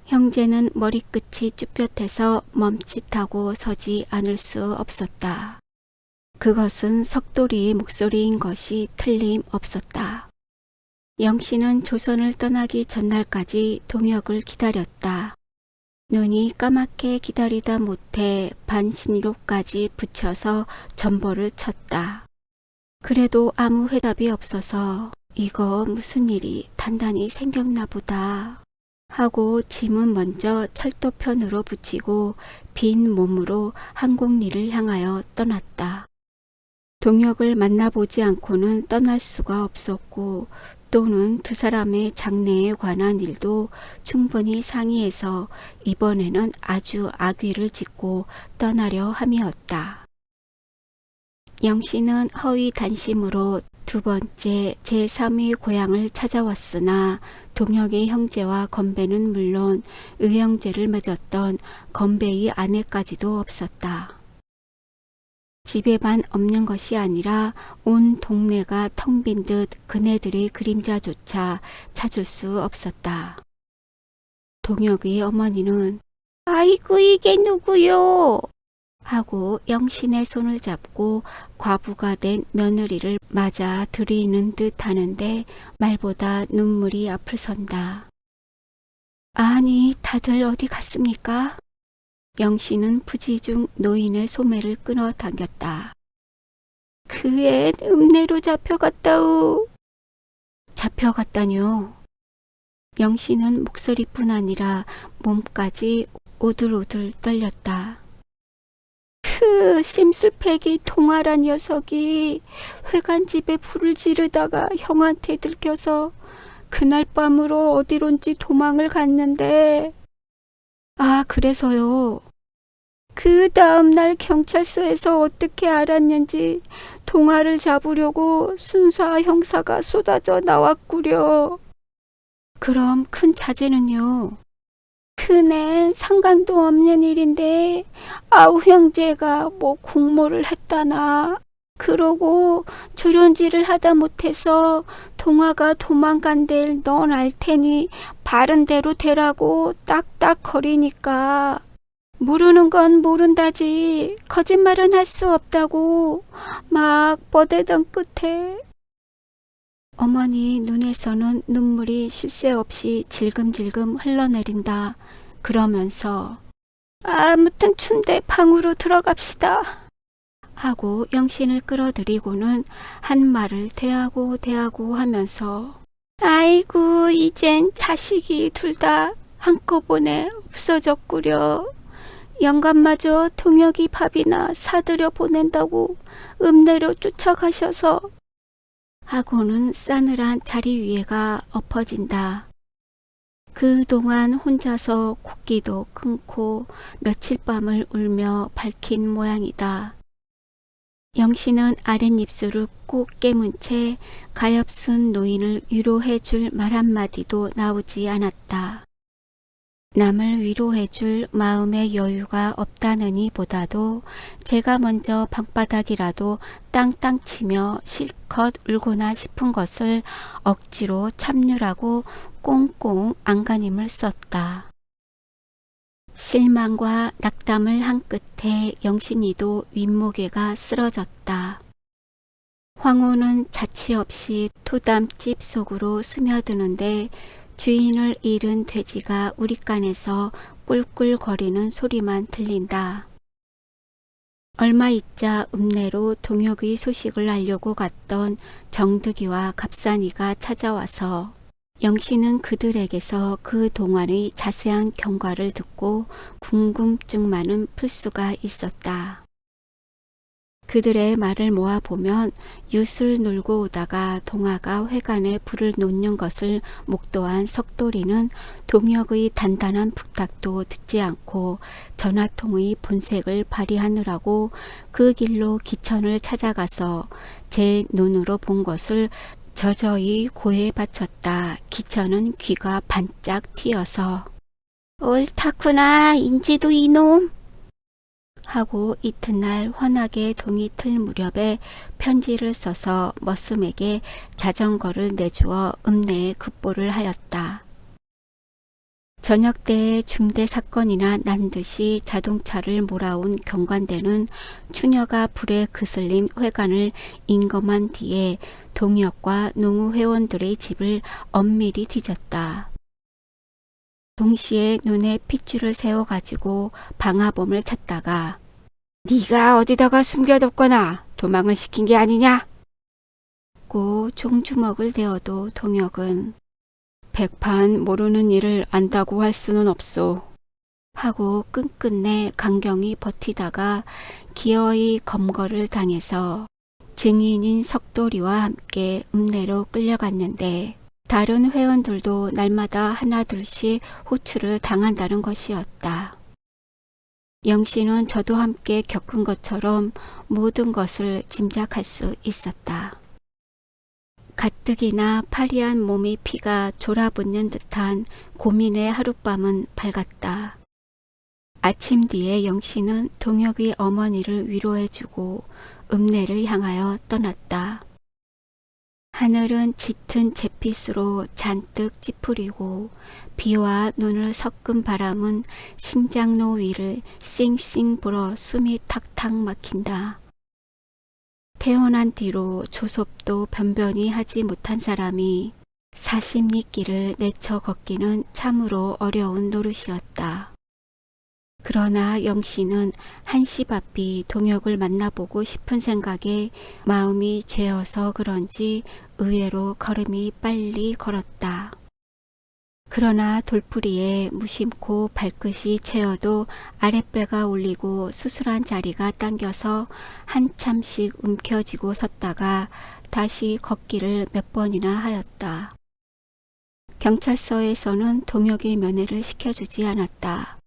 S1: 형제는 머리끝이 쭈뼛해서 멈칫하고 서지 않을 수 없었다. 그것은 석돌이의 목소리인 것이 틀림없었다. 영신은 조선을 떠나기 전날까지 동혁을 기다렸다. 눈이 까맣게 기다리다 못해 반신욕까지 붙여서 전보를 쳤다. 그래도 아무 회답이 없어서 이거 무슨 일이 단단히 생겼나 보다 하고 짐은 먼저 철도편으로 붙이고 빈 몸으로 항공리를 향하여 떠났다. 동혁을 만나보지 않고는 떠날 수가 없었고, 또는 두 사람의 장래에 관한 일도 충분히 상의해서 이번에는 아주 악위를 짓고 떠나려 함이었다. 영신은 허위 단심으로 두 번째 제3의 고향을 찾아왔으나 동혁의 형제와 건배는 물론 의형제를 맺었던 건배의 아내까지도 없었다. 집에만 없는 것이 아니라 온 동네가 텅 빈 듯 그네들의 그림자조차 찾을 수 없었다. 동혁의 어머니는 아이고 이게 누구요? 하고 영신의 손을 잡고 과부가 된 며느리를 맞아 들이는 듯 하는데 말보다 눈물이 앞을 선다. 아니 다들 어디 갔습니까? 영신은 부지중 노인의 소매를 끊어 당겼다. 그 애 읍내로 잡혀갔다우. 잡혀갔다뇨. 영신은 목소리뿐 아니라 몸까지 오들오들 떨렸다. 그 심술패기 동아란 녀석이 회관집에 불을 지르다가 형한테 들켜서 그날 밤으로 어디론지 도망을 갔는데, 아 그래서요. 그 다음날 경찰서에서 어떻게 알았는지 동아를 잡으려고 순사 형사가 쏟아져 나왔구려. 그럼 큰 자제는요? 그는 상관도 없는 일인데 아우 형제가 뭐 공모를 했다나 그러고 조련지를 하다 못해서 동화가 도망간 데를 넌 알 테니 바른 대로 되라고 딱딱 거리니까 모르는 건 모른다지 거짓말은 할 수 없다고 막 뻗대던 끝에 어머니 눈에서는 눈물이 쉴 새 없이 질금질금 흘러내린다. 그러면서 아무튼 춘대 방으로 들어갑시다 하고 영신을 끌어들이고는 한 말을 대하고 하면서 아이고 이젠 자식이 둘 다 한꺼번에 없어졌구려. 영감마저 동혁이 밥이나 사들여 보낸다고 읍내로 쫓아가셔서 하고는 싸늘한 자리 위에가 엎어진다. 그동안 혼자서 콧기도 끊고 며칠 밤을 울며 밝힌 모양이다. 영신은 아랫입술을 꼭 깨문 채 가엾은 노인을 위로해 줄 말 한마디도 나오지 않았다. 남을 위로해 줄 마음의 여유가 없다느니 보다도 제가 먼저 방바닥이라도 땅땅 치며 실컷 울고나 싶은 것을 억지로 참느라고 꽁꽁 안간힘을 썼다. 실망과 낙담을 한 끝에 영신이도 윗모개가 쓰러졌다. 황후는 자취 없이 토담집 속으로 스며드는데 주인을 잃은 돼지가 우리간에서 꿀꿀거리는 소리만 들린다. 얼마 있자 읍내로 동혁의 소식을 알려고 갔던 정득이와 갑산이가 찾아와서 영신은 그들에게서 그 동안의 자세한 경과를 듣고 궁금증만은 풀 수가 있었다. 그들의 말을 모아보면 윷을 놀고 오다가 동화가 회관에 불을 놓는 것을 목도한 석돌이는 동혁의 단단한 부탁도 듣지 않고 전화통의 본색을 발휘하느라고 그 길로 기천을 찾아가서 제 눈으로 본 것을 저저히 고해 바쳤다. 기천은 귀가 반짝 튀어서 옳다구나 인지도 이놈 하고 이튿날 환하게 동이 틀 무렵에 편지를 써서 머슴에게 자전거를 내주어 읍내에 급보를 하였다. 저녁 때에 중대 사건이나 난 듯이 자동차를 몰아온 경관대는 추녀가 불에 그슬린 회관을 인검한 뒤에 동혁과 농우 회원들의 집을 엄밀히 뒤졌다. 동시에 눈에 핏줄을 세워가지고 방화범을 찾다가 네가 어디다가 숨겨뒀거나 도망을 시킨 게 아니냐? 고 종주먹을 대어도 동혁은 백판 모르는 일을 안다고 할 수는 없소 하고 끈끈내 강경히 버티다가 기어이 검거를 당해서 증인인 석돌이와 함께 읍내로 끌려갔는데 다른 회원들도 날마다 하나둘씩 호출을 당한다는 것이었다. 영신은 저도 함께 겪은 것처럼 모든 것을 짐작할 수 있었다. 가뜩이나 파리한 몸의 피가 졸아붙는 듯한 고민의 하룻밤은 밝았다. 아침 뒤에 영신은 동혁의 어머니를 위로해주고 읍내를 향하여 떠났다. 하늘은 짙은 잿빛으로 잔뜩 찌푸리고 비와 눈을 섞은 바람은 신장로 위를 싱싱 불어 숨이 탁탁 막힌다. 태어난 뒤로 조섭도 변변히 하지 못한 사람이 40리 길을 내쳐 걷기는 참으로 어려운 노릇이었다. 그러나 영신은 한시 바삐 동혁을 만나보고 싶은 생각에 마음이 죄어서 그런지 의외로 걸음이 빨리 걸었다. 그러나 돌부리에 무심코 발끝이 채어도 아랫배가 울리고 수술한 자리가 당겨서 한참씩 움켜쥐고 섰다가 다시 걷기를 몇 번이나 하였다. 경찰서에서는 동혁의 면회를 시켜주지 않았다.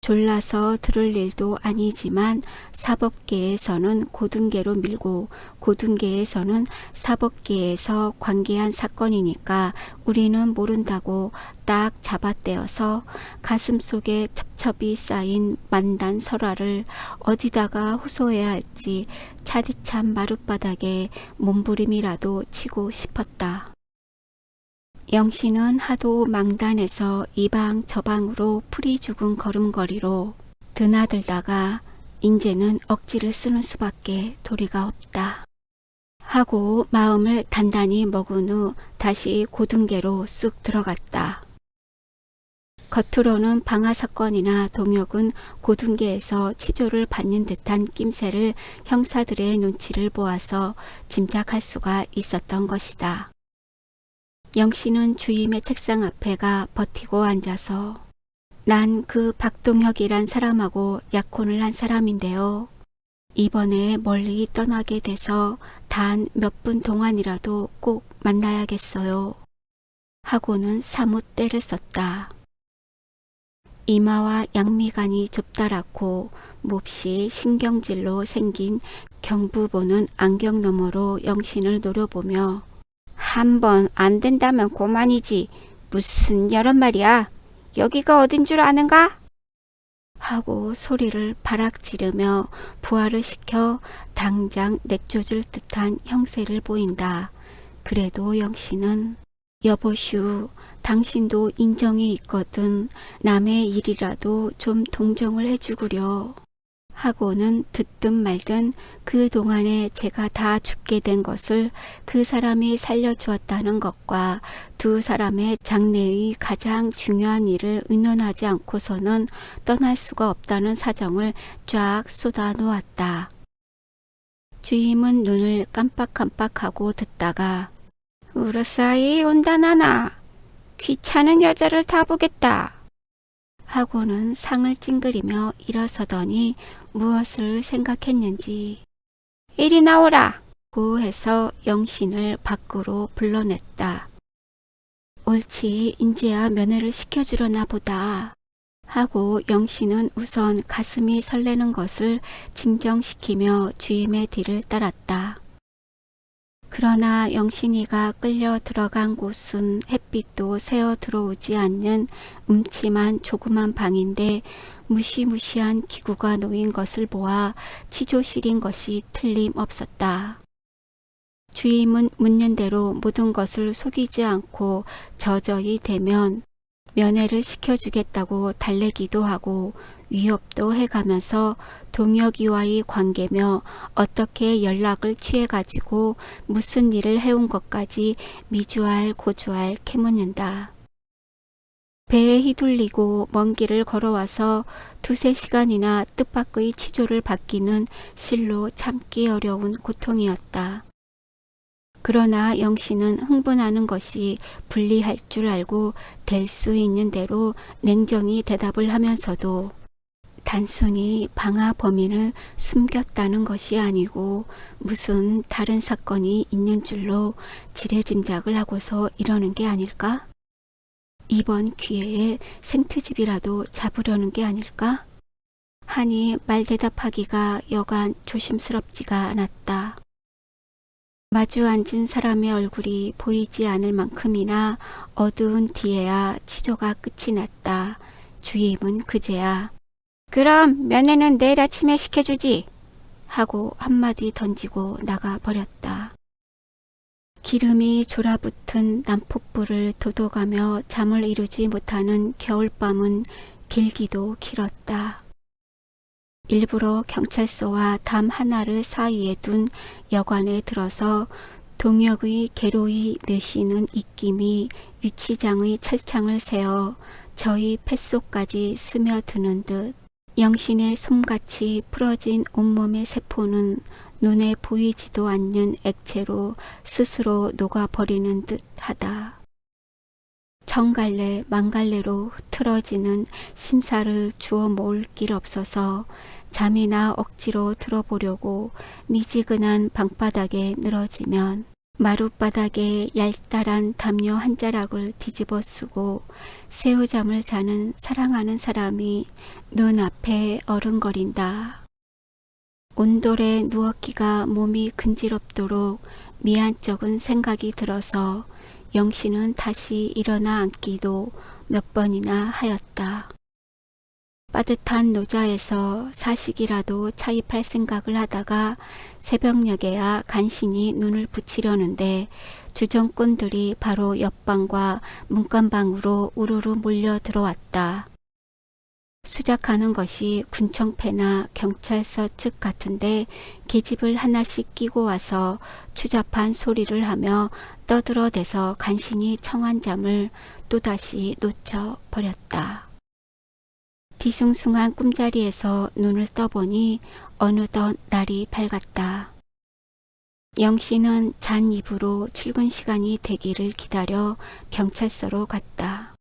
S1: 졸라서 들을 일도 아니지만 사법계에서는 고등계로 밀고 고등계에서는 사법계에서 관계한 사건이니까 우리는 모른다고 딱 잡아떼어서 가슴속에 첩첩이 쌓인 만단 설화를 어디다가 호소해야 할지 차디찬 마룻바닥에 몸부림이라도 치고 싶었다. 영신은 하도 망단해서 이방 저방으로 풀이 죽은 걸음걸이로 드나들다가 인제는 억지를 쓰는 수밖에 도리가 없다 하고 마음을 단단히 먹은 후 다시 고등계로 쓱 들어갔다. 겉으로는 방화 사건이나 동혁은 고등계에서 치조를 받는 듯한 낌새를 형사들의 눈치를 보아서 짐작할 수가 있었던 것이다. 영신은 주임의 책상 앞에가 버티고 앉아서 난 그 박동혁이란 사람하고 약혼을 한 사람인데요. 이번에 멀리 떠나게 돼서 단 몇 분 동안이라도 꼭 만나야겠어요. 하고는 사뭇 때를 썼다. 이마와 양미간이 좁다랗고 몹시 신경질로 생긴 경부 보는 안경 너머로 영신을 노려보며 한번 안 된다면 고만이지. 무슨 여런 말이야. 여기가 어딘 줄 아는가? 하고 소리를 바락 지르며 부하를 시켜 당장 내쫓을 듯한 형세를 보인다. 그래도 영신은 여보슈, 당신도 인정이 있거든. 남의 일이라도 좀 동정을 해주구려. 하고는 듣든 말든 그 동안에 제가 다 죽게 된 것을 그 사람이 살려주었다는 것과 두 사람의 장래의 가장 중요한 일을 의논하지 않고서는 떠날 수가 없다는 사정을 쫙 쏟아 놓았다. 주임은 눈을 깜빡깜빡하고 듣다가 으르사이 온다나나 귀찮은 여자를 다 보겠다 하고는 상을 찡그리며 일어서더니 무엇을 생각했는지 이리 나오라 고 해서 영신을 밖으로 불러냈다. 옳지 인제야 면회를 시켜주려나 보다 하고 영신은 우선 가슴이 설레는 것을 진정시키며 주임의 뒤를 따랐다. 그러나 영신이가 끌려 들어간 곳은 햇빛도 새어 들어오지 않는 음침한 조그만 방인데 무시무시한 기구가 놓인 것을 보아 치조실인 것이 틀림없었다. 주임은 묻는 대로 모든 것을 속이지 않고 저저히 대면 면회를 시켜주겠다고 달래기도 하고 위협도 해가면서 동혁이와의 관계며 어떻게 연락을 취해가지고 무슨 일을 해온 것까지 미주알 고주알 캐묻는다. 배에 휘둘리고 먼 길을 걸어와서 두세 시간이나 뜻밖의 치조를 받기는 실로 참기 어려운 고통이었다. 그러나 영신은 흥분하는 것이 불리할 줄 알고 될 수 있는 대로 냉정히 대답을 하면서도 단순히 방화 범인을 숨겼다는 것이 아니고 무슨 다른 사건이 있는 줄로 지레짐작을 하고서 이러는 게 아닐까? 이번 기회에 생트집이라도 잡으려는 게 아닐까? 하니 말대답하기가 여간 조심스럽지가 않았다. 마주 앉은 사람의 얼굴이 보이지 않을 만큼이나 어두운 뒤에야 치조가 끝이 났다. 주임은 그제야 그럼 면회는 내일 아침에 시켜주지 하고 한마디 던지고 나가버렸다. 기름이 졸아붙은 난폭불을 돋워가며 잠을 이루지 못하는 겨울밤은 길기도 길었다. 일부러 경찰서와 담 하나를 사이에 둔 여관에 들어서 동혁의 괴로이 내쉬는 입김이 유치장의 철창을 세어 저희 뱃속까지 스며드는 듯 영신의 솜같이 풀어진 온몸의 세포는 눈에 보이지도 않는 액체로 스스로 녹아버리는 듯하다. 정갈래 망갈래로 흐트러지는 심사를 주워 모을 길 없어서 잠이나 억지로 들어보려고 미지근한 방바닥에 늘어지면 마룻바닥에 얄짤한 담요 한 자락을 뒤집어 쓰고 새우잠을 자는 사랑하는 사람이 눈앞에 어른거린다. 온돌에 누웠기가 몸이 근지럽도록 미안쩍은 생각이 들어서 영신은 다시 일어나 앉기도 몇 번이나 하였다. 빠듯한 노자에서 사식이라도 차입할 생각을 하다가 새벽녘에야 간신히 눈을 붙이려는데 주정꾼들이 바로 옆방과 문간방으로 우르르 몰려 들어왔다. 수작하는 것이 군청패나 경찰서 측 같은데 계집을 하나씩 끼고 와서 추잡한 소리를 하며 떠들어대서 간신히 청한 잠을 또다시 놓쳐버렸다. 뒤숭숭한 꿈자리에서 눈을 떠보니 어느덧 날이 밝았다. 영신은 잔 입으로 출근 시간이 되기를 기다려 경찰서로 갔다.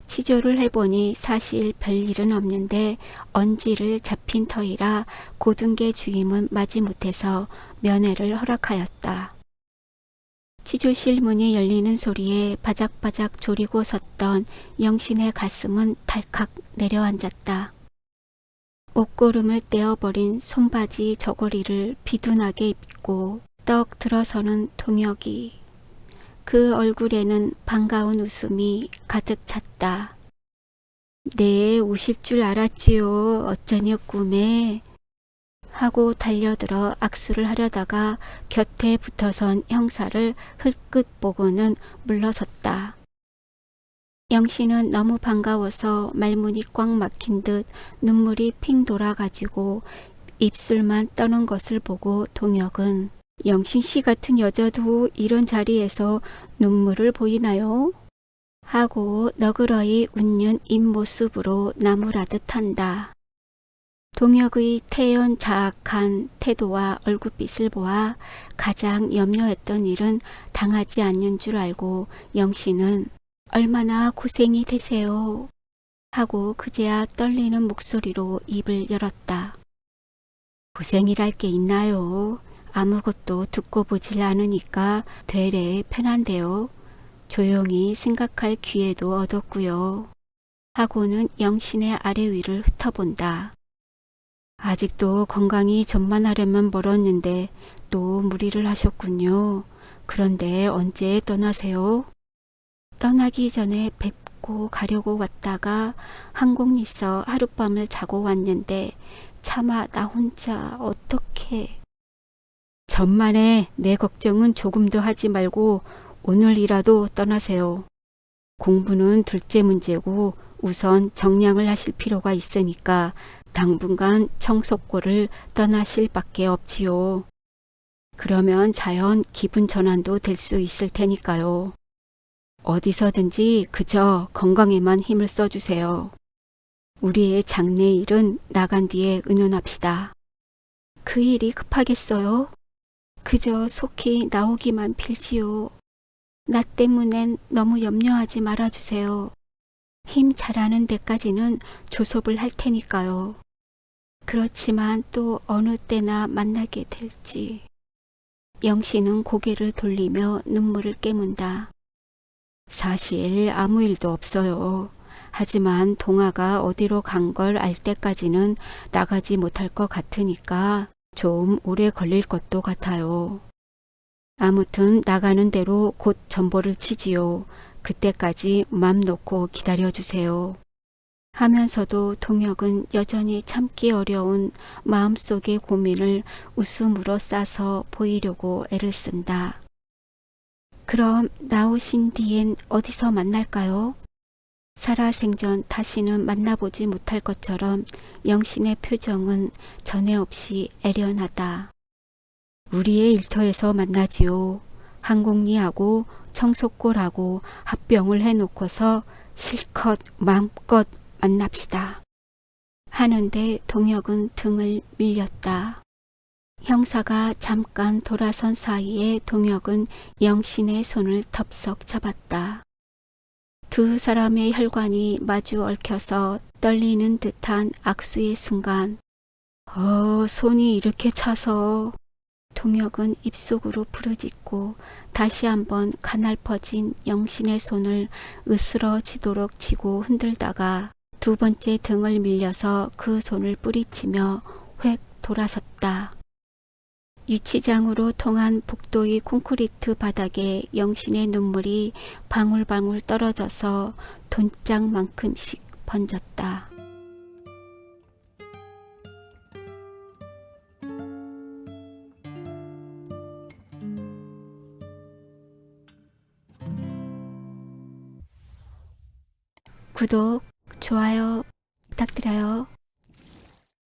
S1: 치조를 해보니 사실 별일은 없는데 언지를 잡힌 터이라 고등계 주임은 마지못해서 면회를 허락하였다. 치조실 문이 열리는 소리에 바작바작 졸이고 섰던 영신의 가슴은 달칵 내려앉았다. 옷고름을 떼어버린 손바지 저고리를 비둔하게 입고 떡 들어서는 동혁이. 그 얼굴에는 반가운 웃음이 가득 찼다. 네, 오실 줄 알았지요. 어쩌니 꿈에. 하고 달려들어 악수를 하려다가 곁에 붙어선 형사를 흘끗 보고는 물러섰다. 영신은 너무 반가워서 말문이 꽉 막힌 듯 눈물이 핑 돌아가지고 입술만 떠는 것을 보고 동혁은 영신 씨 같은 여자도 이런 자리에서 눈물을 보이나요? 하고 너그러이 웃는 입모습으로 나무라듯 한다. 동혁의 태연 자악한 태도와 얼굴빛을 보아 가장 염려했던 일은 당하지 않는 줄 알고 영신은 얼마나 고생이 되세요. 하고 그제야 떨리는 목소리로 입을 열었다. 고생이랄 게 있나요? 아무것도 듣고 보질 않으니까 되레 편한데요. 조용히 생각할 기회도 얻었고요. 하고는 영신의 아래 위를 훑어본다. 아직도 건강이 전만하려면 멀었는데 또 무리를 하셨군요. 그런데 언제 떠나세요? 떠나기 전에 뵙고 가려고 왔다가 항공리서 하룻밤을 자고 왔는데 차마 나 혼자 어떻게. 전만에 내 걱정은 조금도 하지 말고 오늘이라도 떠나세요. 공부는 둘째 문제고 우선 정량을 하실 필요가 있으니까 당분간 청속고를 떠나실 밖에 없지요. 그러면 자연 기분 전환도 될 수 있을 테니까요. 어디서든지 그저 건강에만 힘을 써주세요. 우리의 장례일은 나간 뒤에 의논합시다. 그 일이 급하겠어요? 그저 속히 나오기만 빌지요. 나 때문엔 너무 염려하지 말아주세요. 힘 잘하는 데까지는 조섭을 할 테니까요. 그렇지만 또 어느 때나 만나게 될지. 영신은 고개를 돌리며 눈물을 깨문다. 사실 아무 일도 없어요. 하지만 동아가 어디로 간 걸 알 때까지는 나가지 못할 것 같으니까 좀 오래 걸릴 것도 같아요. 아무튼 나가는 대로 곧 전보를 치지요. 그때까지 맘 놓고 기다려주세요. 하면서도 동혁은 여전히 참기 어려운 마음속의 고민을 웃음으로 싸서 보이려고 애를 쓴다. 그럼 나오신 뒤엔 어디서 만날까요? 살아생전 다시는 만나보지 못할 것처럼 영신의 표정은 전에 없이 애련하다. 우리의 일터에서 만나지요. 항공리하고 청속골하고 합병을 해놓고서 실컷 마음껏 만납시다. 하는데 동혁은 등을 밀렸다. 형사가 잠깐 돌아선 사이에 동혁은 영신의 손을 덥석 잡았다. 두 사람의 혈관이 마주 얽혀서 떨리는 듯한 악수의 순간 손이 이렇게 차서 동혁은 입속으로 부르짖고 다시 한번 가날퍼진 영신의 손을 으스러지도록 쥐고 흔들다가 두 번째 등을 밀려서 그 손을 뿌리치며 획 돌아섰다. 유치장으로 통한 복도의 콘크리트 바닥에 영신의 눈물이 방울방울 떨어져서 돈장만큼씩 번졌다. 구독, 좋아요 부탁드려요.